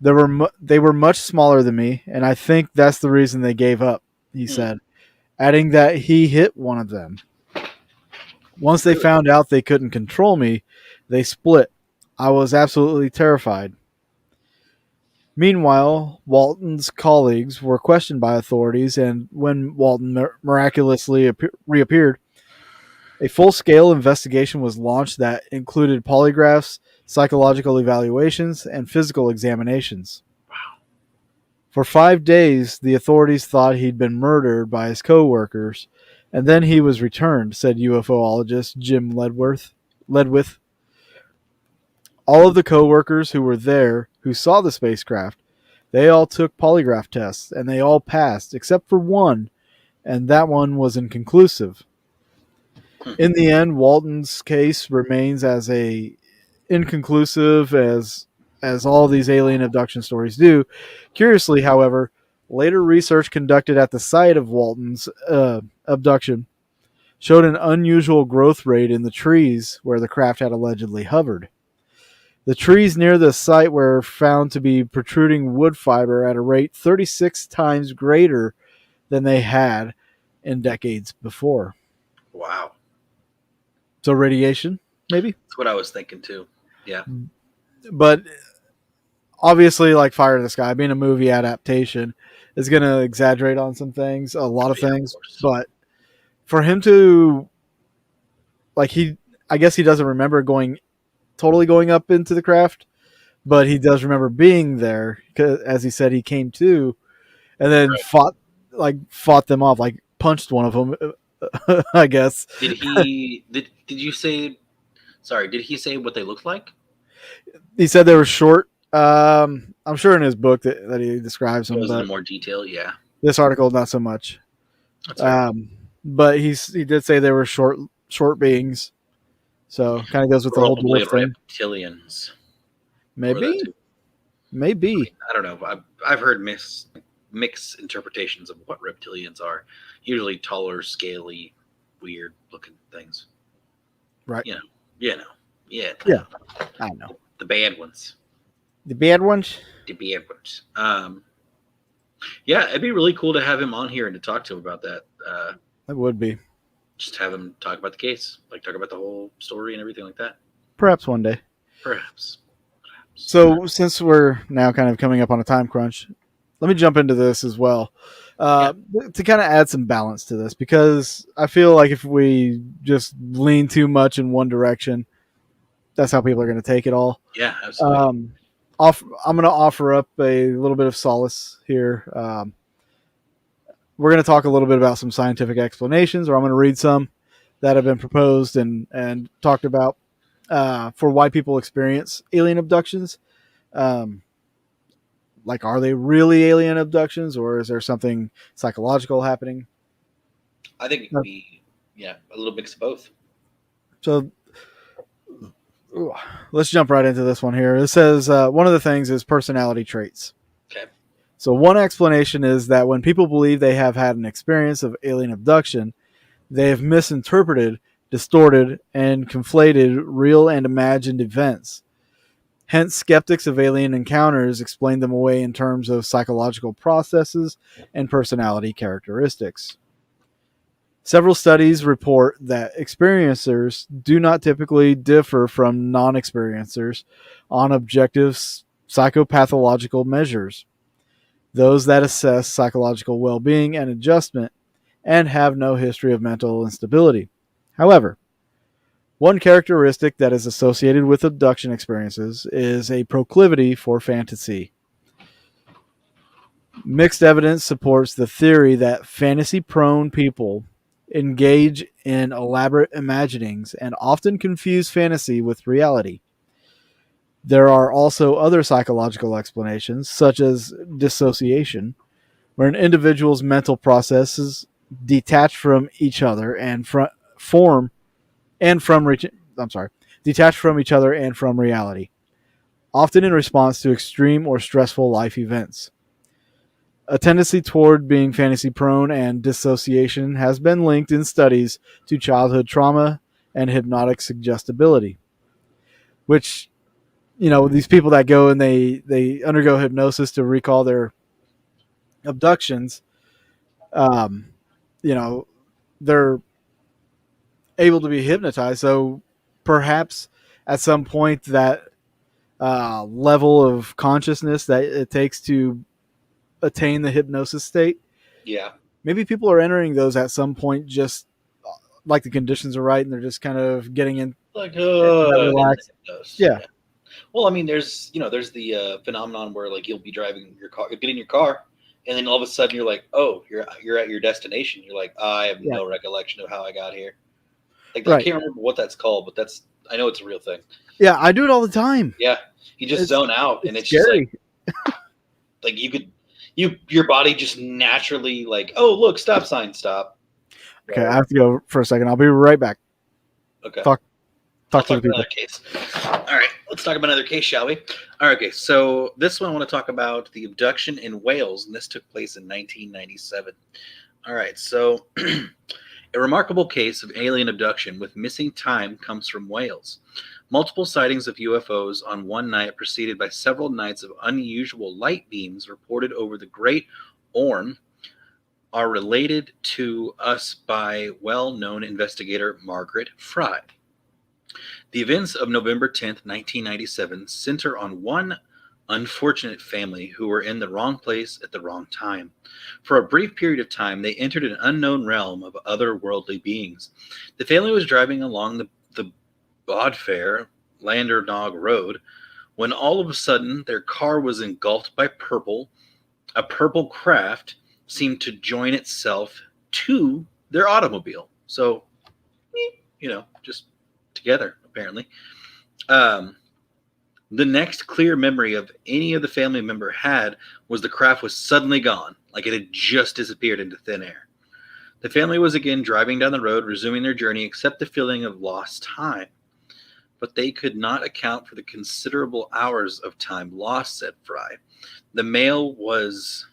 They were much smaller than me, and I think that's the reason they gave up, he said, adding that he hit one of them. Once they found out they couldn't control me, they split. I was absolutely terrified. Meanwhile, Walton's colleagues were questioned by authorities, and when Walton miraculously reappeared, a full-scale investigation was launched that included polygraphs, psychological evaluations, and physical examinations. For 5 days, the authorities thought he'd been murdered by his co-workers, and then he was returned, said UFOologist Jim Ledwith. All of the co-workers who were there, who saw the spacecraft, they all took polygraph tests, and they all passed, except for one, and that one was inconclusive. In the end, Walton's case remains as inconclusive as all these alien abduction stories do. Curiously, however, later research conducted at the site of Walton's abduction showed an unusual growth rate in the trees where the craft had allegedly hovered. The trees near the site were found to be protruding wood fiber at a rate 36 times greater than they had in decades before. Wow. So radiation, maybe? That's what I was thinking too. Yeah. But obviously, like Fire in the Sky, being a movie adaptation, is going to exaggerate on some things, a lot of things. But for him to, I guess he doesn't remember totally going up into the craft, but he does remember being there, because as he said, he came to and then fought them off, like punched one of them, I guess. Did you say, sorry, did he say what they looked like? He said they were short. I'm sure in his book that he describes them, Those but in more detail, yeah. This article, not so much. That's right. But he did say they were short beings. So kind of goes with the whole Probably dwarf thing. reptilians. Maybe. I don't know. I've heard mixed interpretations of what reptilians are. Usually taller, scaly, weird looking things. Right. Yeah. Yeah. I know. The bad ones. The bad ones? The bad ones. Yeah, it'd be really cool to have him on here and to talk to him about that. That would be. Just have him talk about the case, like talk about the whole story and everything like that. Perhaps one day. Perhaps. So since we're now kind of coming up on a time crunch, let me jump into this as well. To kind of add some balance to this, because I feel like if we just lean too much in one direction, that's how people are going to take it all. Yeah, absolutely. I'm going to offer up a little bit of solace here. We're going to talk a little bit about some scientific explanations, or I'm going to read some that have been proposed and talked about for why people experience alien abductions. Like, are they really alien abductions, or is there something psychological happening? I think it could be, a little mix of both. So let's jump right into this one here. It says one of the things is personality traits. Okay. So one explanation is that when people believe they have had an experience of alien abduction, they have misinterpreted, distorted, and conflated real and imagined events. Hence, skeptics of alien encounters explain them away in terms of psychological processes and personality characteristics. Several studies report that experiencers do not typically differ from non-experiencers on objective psychopathological measures, those that assess psychological well-being and adjustment, and have no history of mental instability. However, one characteristic that is associated with abduction experiences is a proclivity for fantasy. Mixed evidence supports the theory that fantasy-prone people engage in elaborate imaginings and often confuse fantasy with reality. There are also other psychological explanations, such as dissociation, where an individual's mental processes detach from each other and detached from each other and from reality, often in response to extreme or stressful life events. A tendency toward being fantasy prone and dissociation has been linked in studies to childhood trauma and hypnotic suggestibility, which, these people that go and they undergo hypnosis to recall their abductions, they're able to be hypnotized. So perhaps at some point that level of consciousness that it takes to attain the hypnosis state, maybe people are entering those at some point, just like the conditions are right and they're just kind of getting in, like relaxed. Yeah. Well, I mean, there's the phenomenon where, like, you'll be driving your car, you'll get in your car, and then all of a sudden you're like, oh, you're at your destination. You're like, I have no recollection of how I got here. Like, I can't remember what that's called, but I know it's a real thing. Yeah, I do it all the time. Yeah, you just zone out, and it's scary. Just like your body just naturally, like, oh, look, stop sign, stop. Okay, I have to go for a second. I'll be right back. Okay. Talk to the people. Another case. All right, let's talk about another case, shall we? All right, okay. So this one I want to talk about the abduction in Wales, and this took place in 1997. All right, so a remarkable case of alien abduction with missing time comes from Wales. Multiple sightings of UFOs on one night, preceded by several nights of unusual light beams reported over the Great Orme, are related to us by well-known investigator Margaret Fry. The events of November 10th, 1997 center on one unfortunate family who were in the wrong place at the wrong time. For a brief period of time, they entered an unknown realm of otherworldly beings. The family was driving along the Bodfair Landernog Road when all of a sudden their car was engulfed by purple. A purple craft seemed to join itself to their automobile. So, just together, apparently. The next clear memory of any of the family member had was the craft was suddenly gone, like it had just disappeared into thin air. The family was again driving down the road, resuming their journey, except the feeling of lost time. but they could not account for the considerable hours of time lost, said Fry. The male was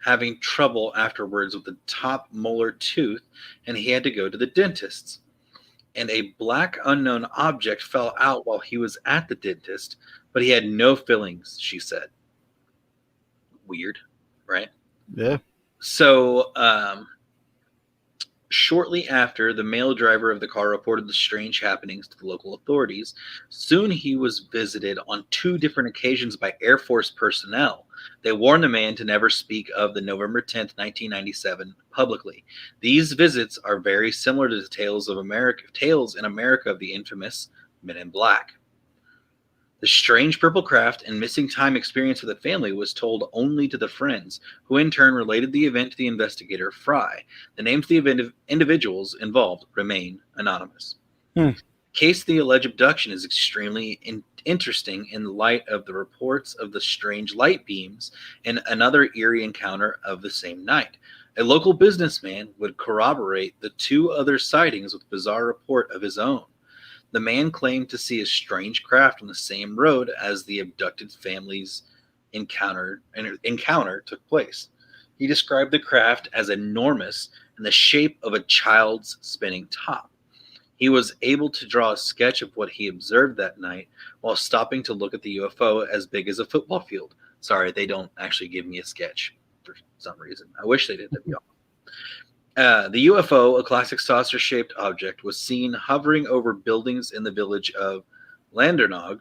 having trouble afterwards with the top molar tooth, and he had to go to the dentist's. And a black unknown object fell out while he was at the dentist, but he had no fillings, she said. Weird, right? Yeah. So, shortly after, the male driver of the car reported the strange happenings to the local authorities. Soon he was visited on 2 different occasions by Air Force personnel. They warned the man to never speak of the November 10th, 1997 publicly. These visits are very similar to the tales in America of the infamous Men in Black. The strange purple craft and missing time experience with the family was told only to the friends, who in turn related the event to the investigator, Fry. The names of the individuals involved remain anonymous. The case of the alleged abduction is extremely interesting in light of the reports of the strange light beams and another eerie encounter of the same night. A local businessman would corroborate the 2 other sightings with a bizarre report of his own. The man claimed to see a strange craft on the same road as the abducted family's encounter took place. He described the craft as enormous in the shape of a child's spinning top. He was able to draw a sketch of what he observed that night while stopping to look at the UFO as big as a football field. Sorry, they don't actually give me a sketch for some reason. I wish they did. That'd be awesome. The UFO, a classic saucer-shaped object, was seen hovering over buildings in the village of Landernog.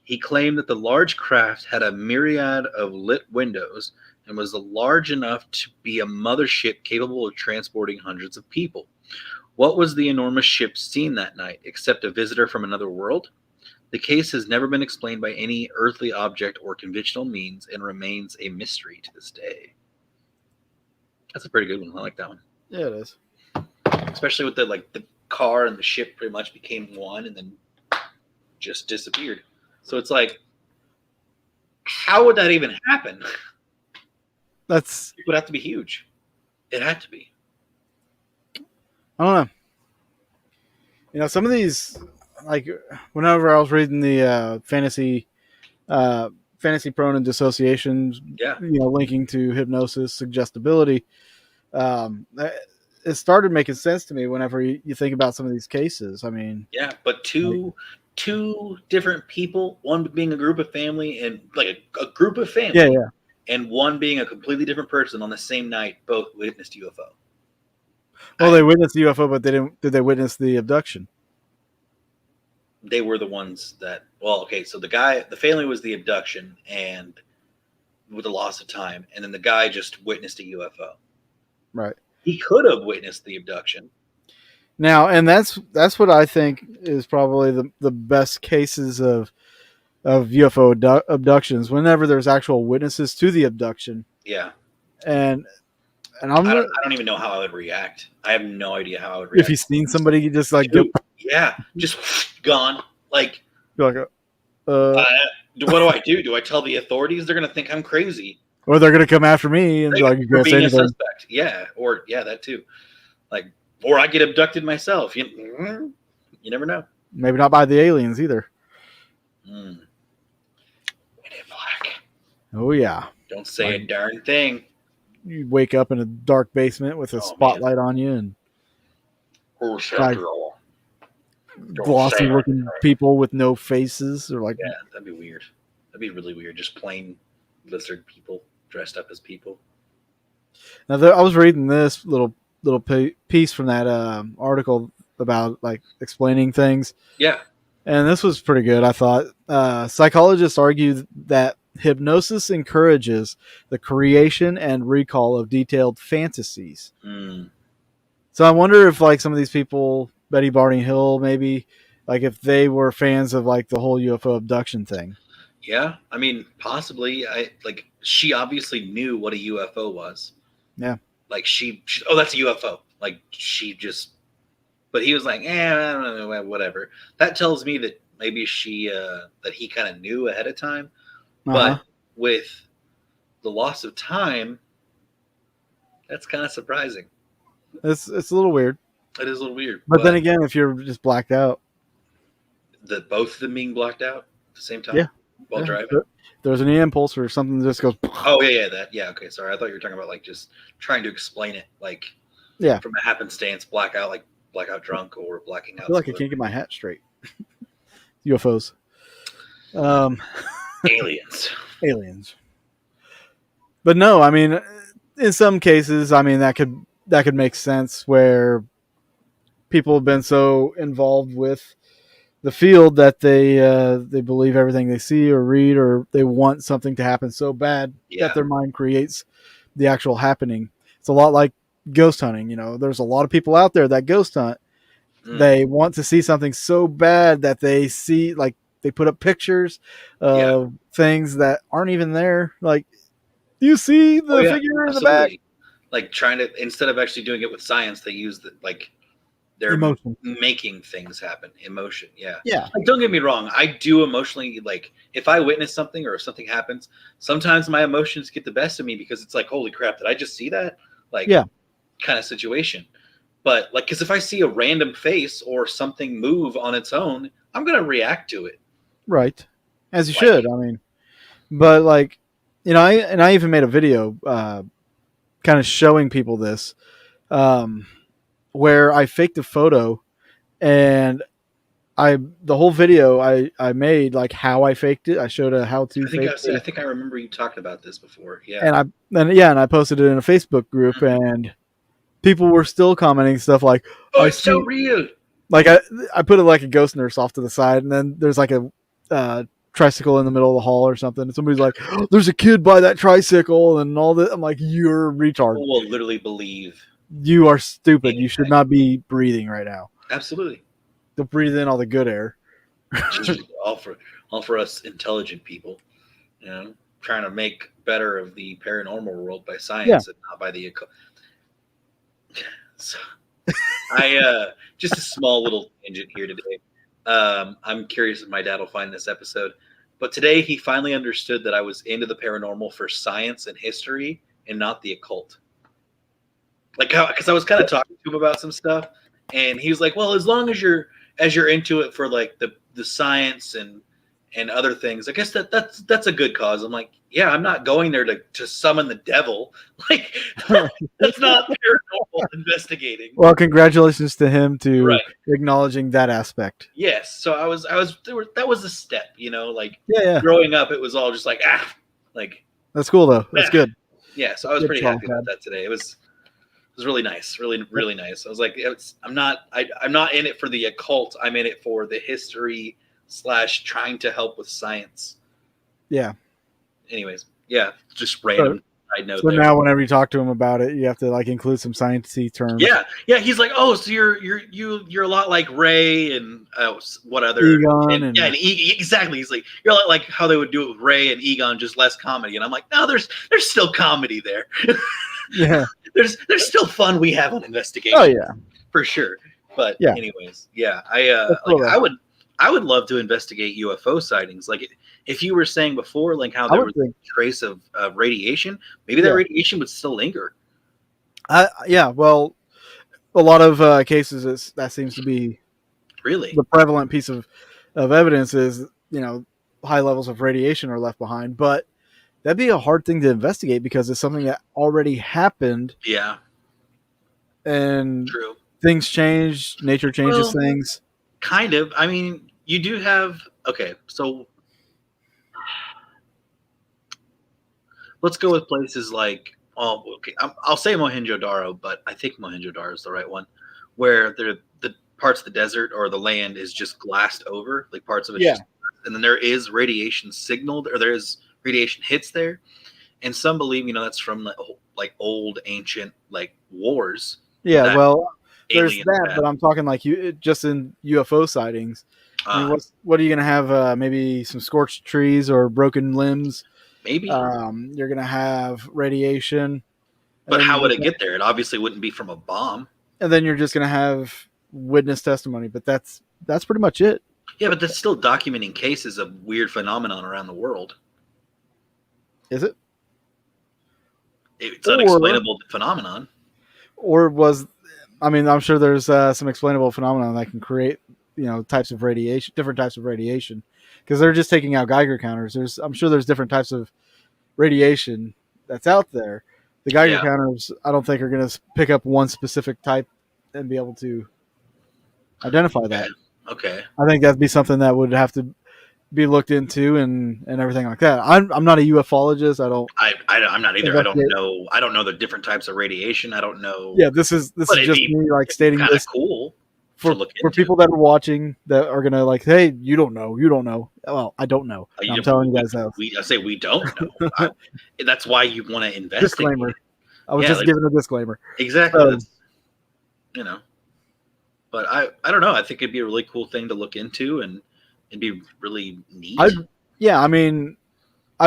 He claimed that the large craft had a myriad of lit windows and was large enough to be a mothership capable of transporting hundreds of people. What was the enormous ship seen that night, except a visitor from another world? The case has never been explained by any earthly object or conventional means and remains a mystery to this day. That's a pretty good one. I like that one. Yeah, it is. Especially with the car and the ship pretty much became one and then just disappeared. So it's like, how would that even happen? It would have to be huge. It had to be. I don't know. You know, some of these, like whenever I was reading the fantasy prone and dissociations, linking to hypnosis, suggestibility, it started making sense to me whenever you think about some of these cases. I mean, yeah, but two different people, one being a group of family and like a group of family, and one being a completely different person on the same night, both witnessed UFO. Well, they witnessed the UFO, but did they witness the abduction? They were the ones that. Well, okay, so the family was the abduction, and with the loss of time, and then the guy just witnessed a UFO. Right. He could have witnessed the abduction. Now, and that's what I think is probably the best cases of UFO abductions. Whenever there's actual witnesses to the abduction. Yeah. And I don't even know how I would react. I have no idea how I would react. If you've seen somebody, you just like just gone. Like, what do I do? Do I tell the authorities? They're gonna think I'm crazy. Or they're gonna come after me and like for being a suspect. Yeah, or that too. Like, or I get abducted myself. You never know. Maybe not by the aliens either. Men in Black. Oh yeah. Don't say a darn thing. You wake up in a dark basement with a spotlight on you and glossy looking people with no faces, or like that'd be weird. That'd be really weird. Just plain lizard people dressed up as people. Now I was reading this little piece from that article about like explaining things. Yeah. And this was pretty good, I thought. Psychologists argue that hypnosis encourages the creation and recall of detailed fantasies. So I wonder if like some of these people, Betty Barney Hill, maybe, like if they were fans of like the whole UFO abduction thing. Yeah, I mean, possibly. She obviously knew what a UFO was. Yeah. Like she oh, that's a UFO. Like she just, but he was like, I don't know, whatever. That tells me that maybe that he kind of knew ahead of time. But with the loss of time, that's kind of surprising. It's a little weird. It is a little weird. But then again, if you're just blacked out, both of them being blacked out at the same time Yeah. while Yeah. driving? There's an impulse or something that just goes. Oh yeah, okay. Sorry, I thought you were talking about like just trying to explain it, like Yeah. from a happenstance, blackout, like blackout drunk or blacking I out. feel like I can't get my hat straight. UFOs. Um, Aliens. aliens. But no, I mean, in some cases, I mean that could make sense where people have been so involved with the field that they believe everything they see or read, or they want something to happen so bad Yeah. that their mind creates the actual happening. It's a lot like ghost hunting. There's a lot of people out there that ghost hunt. They want to see something so bad that they see, like, they put up pictures of things that aren't even there. Like, do you see the figure in the back? Like trying to, instead of actually doing it with science, they use they're Emotion. making things happen. Emotion. Yeah. Yeah. Like, don't get me wrong. I do emotionally, like, if I witness something or if something happens, sometimes my emotions get the best of me because it's like, holy crap, did I just see that? Like, kind of situation. But like, because if I see a random face or something move on its own, I'm going to react to it. Right. As you should. I mean, but like, I even made a video kind of showing people this where I faked a photo, and the whole video I made, like, how I faked it. I showed a how to fake it. I think I remember you talked about this before. Yeah. And I posted it in a Facebook group, and people were still commenting stuff like, "Oh, it's so real." Like I put it like a ghost nurse off to the side, and then there's like a tricycle in the middle of the hall or something. And somebody's like, oh, "There's a kid by that tricycle," and all that. I'm like, "You're a retard. People will literally believe. You are stupid. You should not be breathing right now." Absolutely. Don't breathe in all the good air. all for us intelligent people, trying to make better of the paranormal world by science and not by the occult. So, just a small little tangent here today. I'm curious if my dad will find this episode, but today he finally understood that I was into the paranormal for science and history and not the occult. Like, because I was kind of talking to him about some stuff, and he was like, "Well, as long as you're into it for like the science and other things, I guess that's a good cause." I'm like, "Yeah, I'm not going there to summon the devil. Like, that's not paranormal investigating." Well, congratulations to him to acknowledging that aspect. Yes, so that was a step, like growing up, it was all just like like that's cool though. That's good. Yeah, so I was pretty happy about that today. It was really nice, really nice. I was like, I'm not in it for the occult. I'm in it for the history / trying to help with science. Yeah. Anyways, just random side note. So now, whenever you talk to him about it, you have to like include some sciencey terms. Yeah. He's like, "Oh, so you're a lot like Ray and what other Egon exactly." He's like, "You're a lot like how they would do it with Ray and Egon, just less comedy." And I'm like, "No, there's still comedy there." Yeah. There's still fun we have on investigation. Oh yeah, for sure. But anyways, I would love to investigate UFO sightings. Like, if you were saying before, like how there was a trace of radiation, maybe that radiation would still linger. Well, a lot of cases that seems to be really the prevalent piece of evidence is, high levels of radiation are left behind, but that'd be a hard thing to investigate because it's something that already happened. Yeah. And true. Things change, nature changes things. Kind of. I mean, you do have so let's go with places like I'll say Mohenjo-Daro, but I think Mohenjo-Daro is the right one, where the parts of the desert or the land is just glassed over, like parts of it just, and then there is radiation signaled, or there is radiation hits there, and some believe that's from the old ancient wars. Yeah, well, there's that, but I'm talking like just in UFO sightings. I mean, what are you gonna have? Maybe some scorched trees or broken limbs. Maybe you're gonna have radiation. But how would it get there? It obviously wouldn't be from a bomb. And then you're just gonna have witness testimony, but that's pretty much it. Yeah, but that's still documenting cases of weird phenomenon around the world. Is it? It's unexplainable phenomenon. Or I'm sure there's some explainable phenomenon that can create types of radiation, different types of radiation, because they're just taking out Geiger counters. I'm sure there's different types of radiation that's out there. The Geiger counters, I don't think, are going to pick up one specific type and be able to identify that. Okay. I think that'd be something that would have to be looked into and everything like that. I'm not a ufologist. I'm not either. I don't know the different types of radiation. I don't know. Yeah, this is just me like stating kind of this cool for people that are watching that are gonna like, hey, you don't know. Well, I don't know. I'm telling you guys that. I say we don't know. That's why you want to investigate. Disclaimer. I was just giving a discllaimer. Exactly. But I don't know. I think it'd be a really cool thing to look into, and it'd be really neat. I'd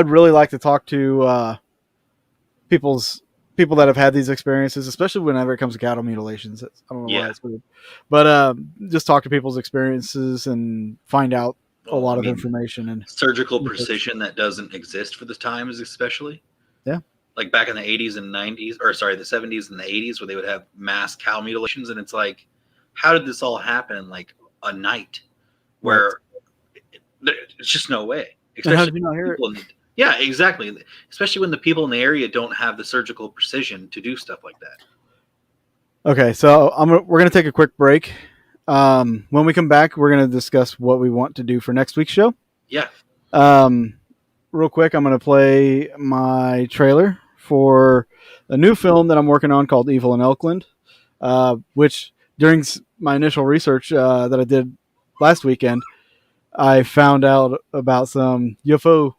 really like to talk to people that have had these experiences, especially whenever it comes to cattle mutilations. I don't know why it's weird, but just talk to people's experiences and find out a lot of information and surgical precision that doesn't exist for the times, especially. Yeah, like back in the 80s and 90s, or sorry, the 70s and the 80s, where they would have mass cow mutilations, and it's like, how did this all happen in like a night? Where it's just no way. Especially how did you not hear it? Yeah, exactly. Especially when the people in the area don't have the surgical precision to do stuff like that. Okay, so we're going to take a quick break. When we come back, we're going to discuss what we want to do for next week's show. Yeah. Real quick, I'm going to play my trailer for a new film that I'm working on called Evil in Elkland, which during my initial research that I did last weekend, I found out about some UFO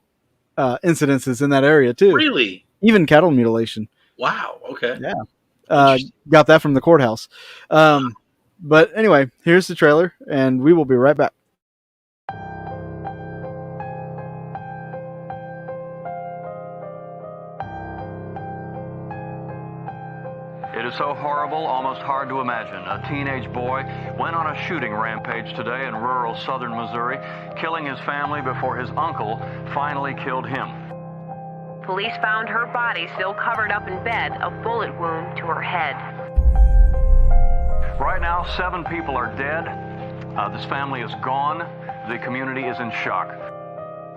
incidences in that area too. Really? Even cattle mutilation. Wow. Okay. Yeah. Got that from the courthouse. But anyway, here's the trailer, and we will be right back. It is so horrible, almost hard to imagine. A teenage boy went on a shooting rampage today in rural southern Missouri, killing his family before his uncle finally killed him. Police found her body still covered up in bed, a bullet wound to her head. Right now, 7 people are dead. This family is gone. The community is in shock.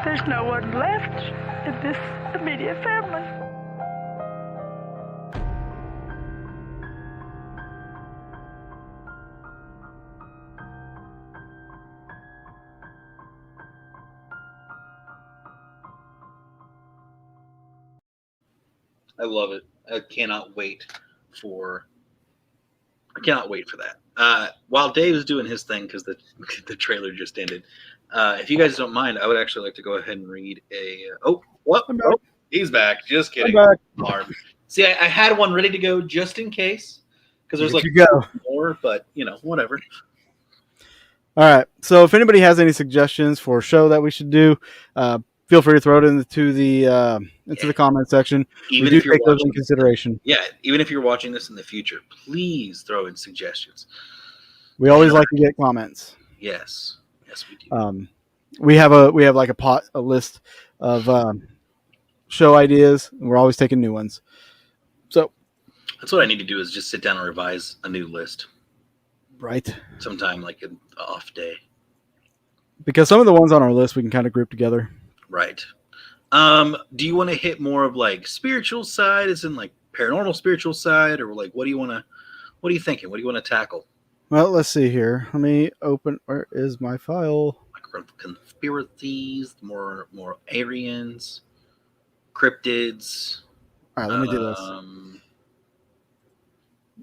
There's no one left in this immediate family. I love it. I cannot wait for that. While Dave is doing his thing, because the trailer just ended, if you guys don't mind, I would actually like to go ahead and read a. He's back. Just kidding. I'm back. See, I had one ready to go just in case, because there's like more, but whatever. All right. So if anybody has any suggestions for a show that we should do, feel free to throw it into the comment section. Even we do if you're take those in consideration. Yeah, even if you're watching this in the future, please throw in suggestions. We always like to get comments. Yes, we do. We have like a list of show ideas, and we're always taking new ones. So that's what I need to do, is just sit down and revise a new list. Right. Sometime like an off day. Because some of the ones on our list we can kind of group together. Right. Do you want to hit more of like spiritual side, as in like paranormal spiritual side, or like what are you thinking? What do you want to tackle? Well, let's see here. Let me open. Where is my file? Like conspiracies, more aliens, cryptids. All right, let me do this.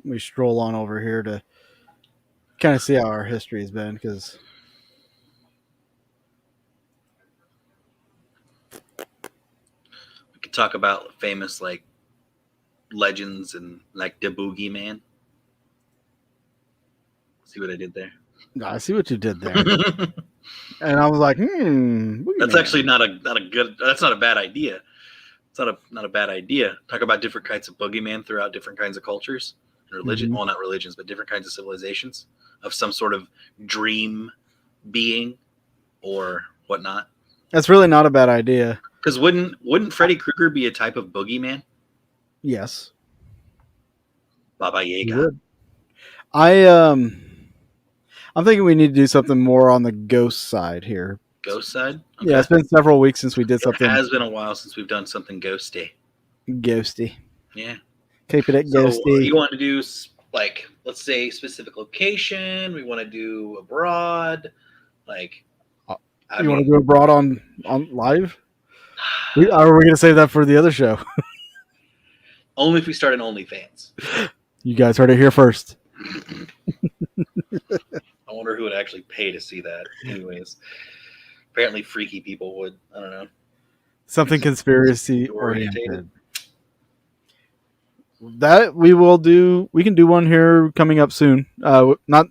Let me stroll on over here to kind of see how our history has been, because we could talk about famous like legends and like the Boogeyman. See what I did there? No, I see what you did there. And I was like, that's actually not a bad idea. It's not a bad idea. Talk about different kinds of boogeyman throughout different kinds of cultures and religion. Mm-hmm. Well, not religions, but different kinds of civilizations, of some sort of dream being or whatnot. That's really not a bad idea. Because wouldn't Freddy Krueger be a type of boogeyman? Yes. Baba Yaga. I'm thinking we need to do something more on the ghost side here. Ghost side? Yeah, it's been several weeks since we did It something has been a while since we've done something ghosty. ghosty. Yeah. Keep it at So ghosty. you want to do, like, let's say specific location? We want to do abroad? Like, You want to do abroad on live? Are we going to save that for the other show? Only if we start an OnlyFans. You guys heard it here first. I wonder who would actually pay to see that. Anyways, apparently freaky people would. I don't know. Something conspiracy oriented. That we will do. We can do one here coming up soon. Not.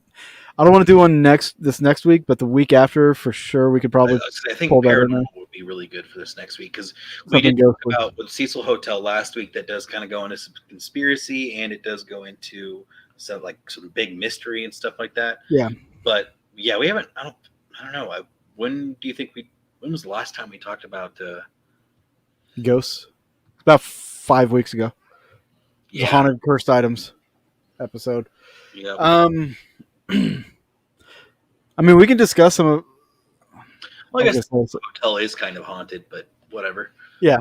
I don't want to do one this next week, but the week after for sure. We could probably. I think pull that in paranormal would be really good for this next week because we did talk about with Cecil Hotel last week. That does kind of go into some conspiracy, and it does go into some big mystery and stuff like that. Yeah. But yeah, we haven't. I don't know. When do you think when was the last time we talked about ghosts? About 5 weeks ago. Yeah. The haunted cursed items episode. Yeah. I mean, we can discuss some of. Well, I guess the hotel is kind of haunted, but whatever. Yeah.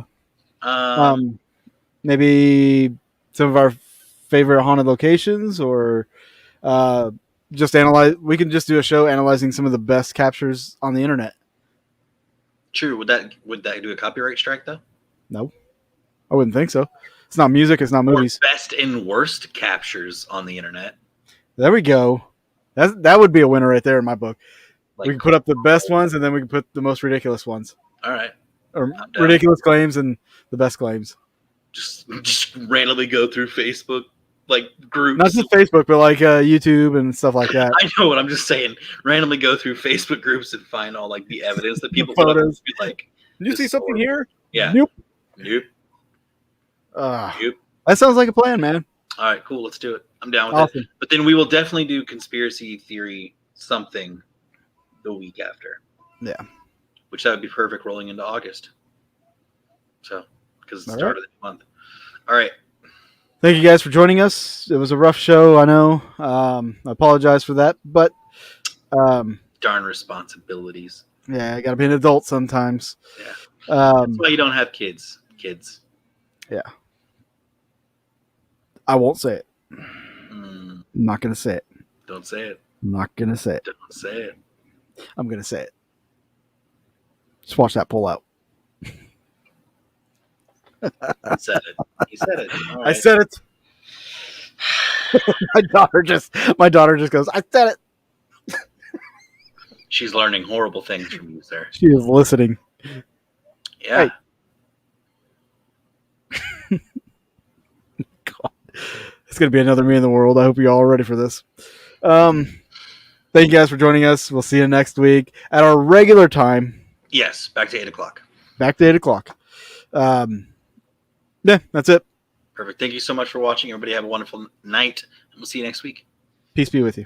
Maybe some of our favorite haunted locations, or just analyze. We can just do a show analyzing some of the best captures on the internet. True. Would that do a copyright strike though? No, I wouldn't think so. It's not music. It's not movies. Or best and worst captures on the internet. There we go. That would be a winner right there in my book. Like, we can put up the best ones, and then we can put the most ridiculous ones. All right. Or ridiculous claims and the best claims. Just randomly go through Facebook groups. Not just Facebook, but YouTube and stuff like that. I know what I'm just saying. Randomly go through Facebook groups and find all the evidence that people put up and be like, did you see something here? Yeah. Nope. Nope. That sounds like a plan, man. All right, cool. Let's do it. I'm down with it. But then we will definitely do conspiracy theory something the week after. Yeah. Which that would be perfect rolling into August. So, because it's the start of the month. All right. Thank you guys for joining us. It was a rough show, I know. I apologize for that, but darn responsibilities. Yeah, I got to be an adult sometimes. Yeah. That's why you don't have kids. Yeah. I won't say it. I'm not going to say it. Don't say it. I'm not going to say it. Don't say it. I'm going to say it. Just watch that pull out. He said it. He said it. Right. I said it. My daughter just goes, I said it. She's learning horrible things from you, sir. She is listening. Yeah. Hey. God. It's going to be another me in the world. I hope you all are ready for this. Thank you guys for joining us. We'll see you next week at our regular time. Yes, back to 8 o'clock. Back to 8 o'clock. Yeah, that's it. Perfect. Thank you so much for watching. Everybody have a wonderful night, and we'll see you next week. Peace be with you.